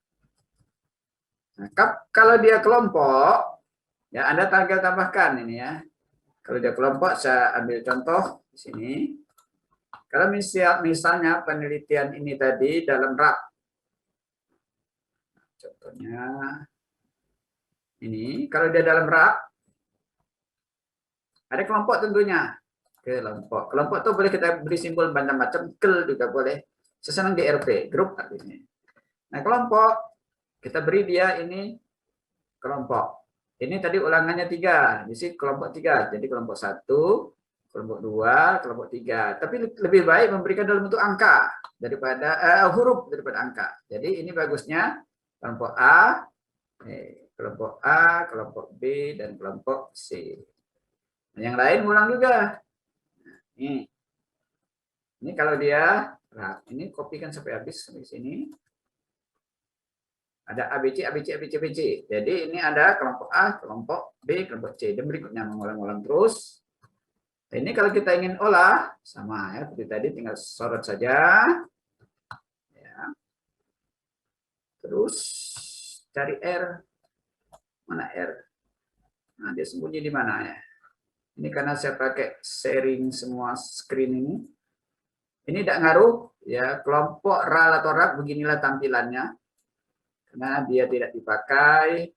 Nah, kalau dia kelompok, ya Anda tinggal tambahkan ini ya. Kalau dia kelompok, saya ambil contoh di sini. Kalau misalnya penelitian ini tadi dalam RAP, contohnya ini, kalau dia dalam RAP, ada kelompok tentunya. Kelompok itu boleh kita beri simbol macam-macam, juga boleh. Saya senang GRP, grup artinya. Nah, kelompok, kita beri dia ini kelompok. Ini tadi ulangannya 3, di sini kelompok 3, jadi kelompok 1, kelompok 2, kelompok 3. Tapi lebih baik memberikan dalam bentuk angka daripada huruf daripada angka. Jadi ini bagusnya kelompok A, kelompok B, dan kelompok C. Nah, yang lain ulang juga. Ini kalau dia, nah ini kopikan sampai habis di sini. Ada ABC, ABC, ABC, ABC. Jadi ini ada kelompok A, kelompok B, kelompok C. Dan berikutnya mengulang-ulang terus. Ini kalau kita ingin olah, sama ya, seperti tadi tinggal sorot saja. Ya. Terus cari R. Mana R? Nah, dia sembunyi di mana ya? Ini karena saya pakai sharing semua screen ini. Ini tidak ngaruh, ya, kelompok RAL atau RAP beginilah tampilannya. Karena dia tidak dipakai,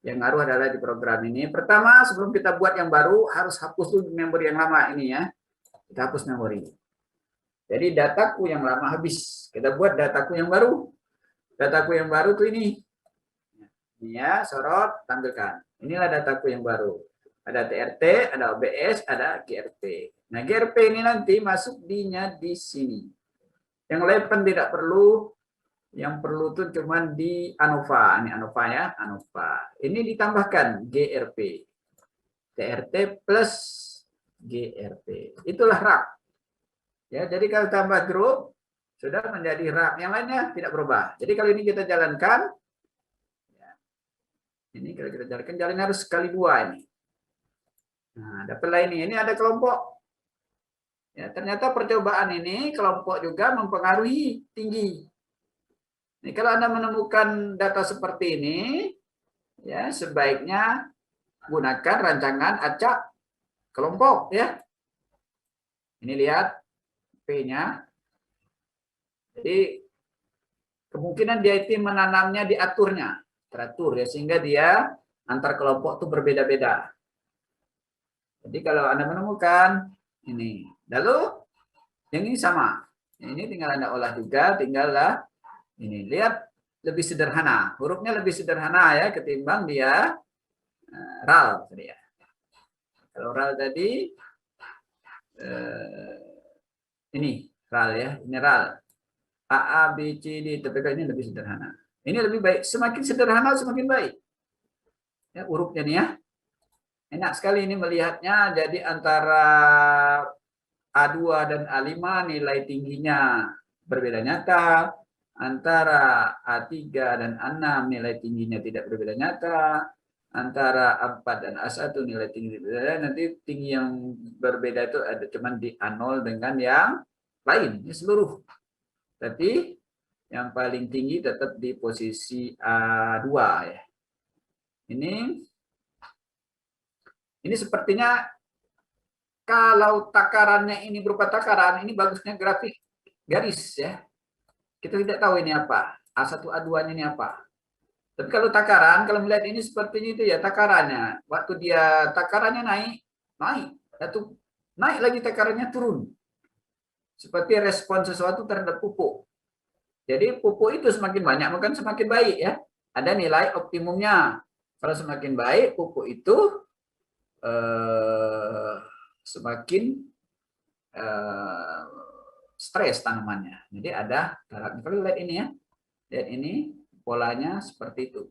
yang ngaruh adalah di program ini. Pertama, sebelum kita buat yang baru, harus hapus dulu memori yang lama ini ya. Kita hapus memori. Jadi dataku yang lama habis. Kita buat dataku yang baru. Dataku yang baru tuh ini. Ini ya, sorot, tampilkan. Inilah dataku yang baru. Ada TRT, ada OBS, ada GRP. Nah, GRP ini nanti masuk D-nya di sini. Yang lain tidak perlu. Yang perlu tuh cuman di ANOVA. Ini ANOVA ya, ANOVA. Ini ditambahkan GRP. TRT plus GRP. Itulah RAP. Ya, jadi kalau tambah grup sudah menjadi RAP. Yang lainnya tidak berubah. Jadi kalau ini kita jalankan, ya, ini kalau kita jalankan, jalan harus kali 2 ini. Nah, dapatlah ini. Ini ada kelompok. Ya, ternyata percobaan ini kelompok juga mempengaruhi tinggi. Ini kalau Anda menemukan data seperti ini, ya sebaiknya gunakan rancangan acak kelompok ya. Ini lihat P-nya. Jadi kemungkinan dia itu menanamnya diaturnya, teratur ya, sehingga dia antar kelompok itu berbeda-beda. Jadi kalau Anda menemukan ini, lalu yang ini sama. Ini tinggal Anda olah juga, tinggallah ini, lihat lebih sederhana, hurufnya lebih sederhana ya ketimbang dia RAL tadi ya. Kalau RAL tadi ini RAL ya, ini RAL. A, A, B, C, D, tapi ini lebih sederhana. Ini lebih baik, semakin sederhana semakin baik. Ya, hurufnya nih ya. Enak sekali ini melihatnya, jadi antara A2 dan A5 nilai tingginya berbeda nyata. Antara A3 dan A6 nilai tingginya tidak berbeda nyata. Antara A4 dan A1 nilai tinggi berbeda. Nanti tinggi yang berbeda itu ada cuman di A0 dengan yang lain. Ini seluruh. Tapi yang paling tinggi tetap di posisi A2 ya. Ini Ini sepertinya kalau takarannya ini berupa takaran, ini bagusnya grafik garis ya. Kita tidak tahu ini apa. A1, A2-nya ini apa. Tapi kalau takaran, kalau melihat ini sepertinya itu ya takarannya. Waktu dia takarannya naik, atau naik lagi takarannya turun. Seperti respon sesuatu terhadap pupuk. Jadi pupuk itu semakin banyak, maka semakin baik ya. Ada nilai optimumnya. Kalau semakin baik, pupuk itu semakin stres tanamannya. Jadi ada tarafnya. Kalau lihat ini ya, lihat ini polanya seperti itu.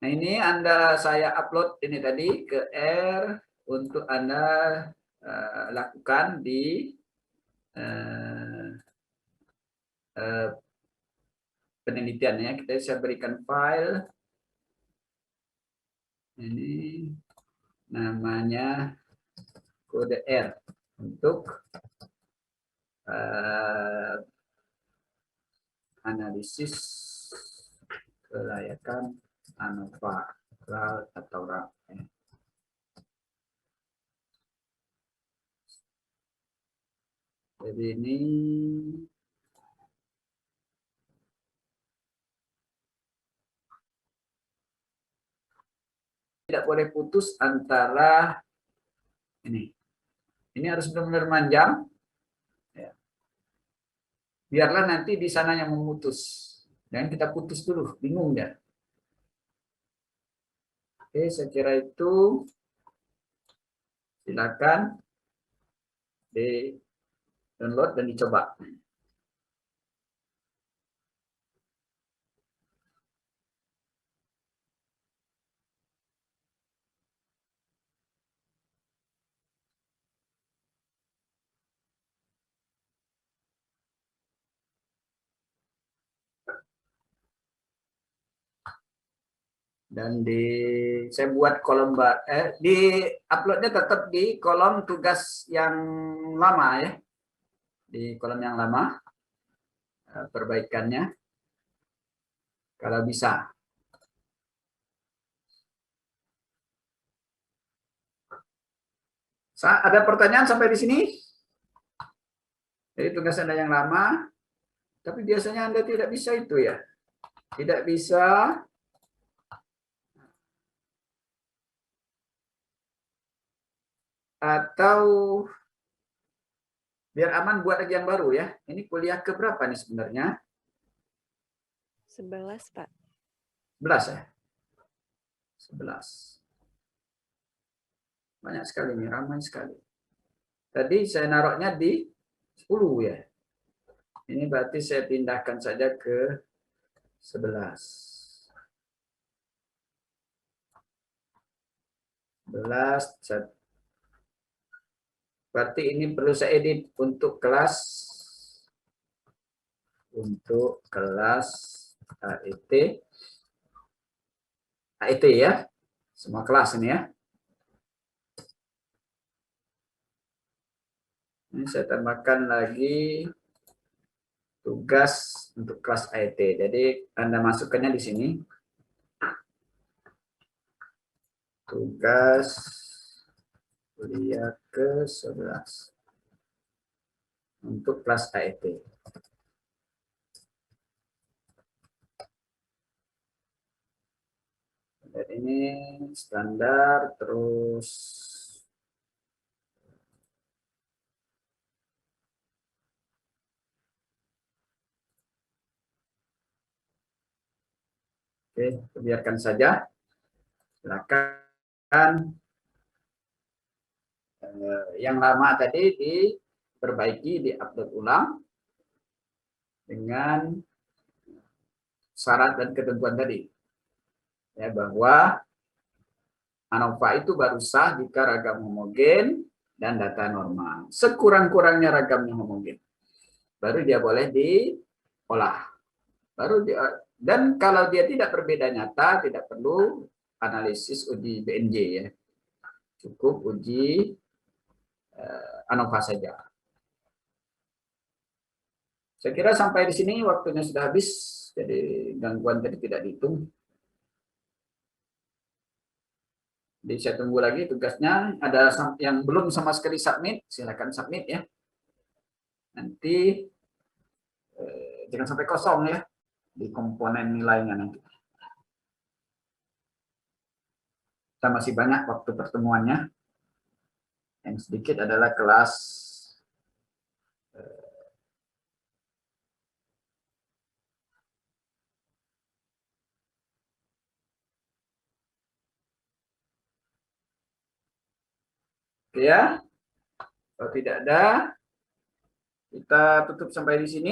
Nah ini saya upload ini tadi ke R untuk Anda lakukan di penelitiannya. Saya berikan file ini namanya kode R untuk analisis kelayakan ANOVA RAL atau RAL. Jadi ini tidak boleh putus antara ini. Ini harus benar-benar manjang. Ya. Biarlah nanti di sana yang memutus. Dan kita putus dulu, bingung ya. Oke, saya kira itu. Silakan di download dan dicoba. Dan saya buat kolom di uploadnya tetap di kolom tugas yang lama ya, di kolom yang lama perbaikannya kalau bisa. Ada pertanyaan sampai di sini? Jadi tugas Anda yang lama, tapi biasanya Anda tidak bisa itu ya, tidak bisa. Atau biar aman buat lagi yang baru ya. Ini kuliah ke berapa nih sebenarnya? 11, Pak. 11 ya? 11. Banyak sekali nih, ramai sekali. Tadi saya naruhnya di 10 ya. Ini berarti saya pindahkan saja ke 11. 11. Berarti ini perlu saya edit untuk kelas AET. AET ya. Semua kelas ini ya. Ini saya tambahkan lagi tugas untuk kelas AET. Jadi Anda masukkannya di sini. Tugas kuliah ke-11 untuk kelas AET. Dan ini standar terus oke, biarkan saja. Silakan yang lama tadi diperbaiki, diupload ulang dengan syarat dan ketentuan tadi. Ya, bahwa ANOVA itu baru sah jika ragam homogen dan data normal. Sekurang-kurangnya ragamnya homogen. Baru dia boleh diolah. Dan kalau dia tidak berbeda nyata, tidak perlu analisis uji BNJ ya. Cukup uji ANOVA saja. Saya kira sampai di sini waktunya sudah habis, jadi gangguan tadi tidak dihitung. Jadi saya tunggu lagi tugasnya. Ada yang belum sama sekali submit, silakan submit ya. Nanti jangan sampai kosong ya di komponen nilainya nanti. Kita masih banyak waktu pertemuannya. Yang sedikit adalah kelas oke ya. Kalau tidak ada, kita tutup sampai di sini.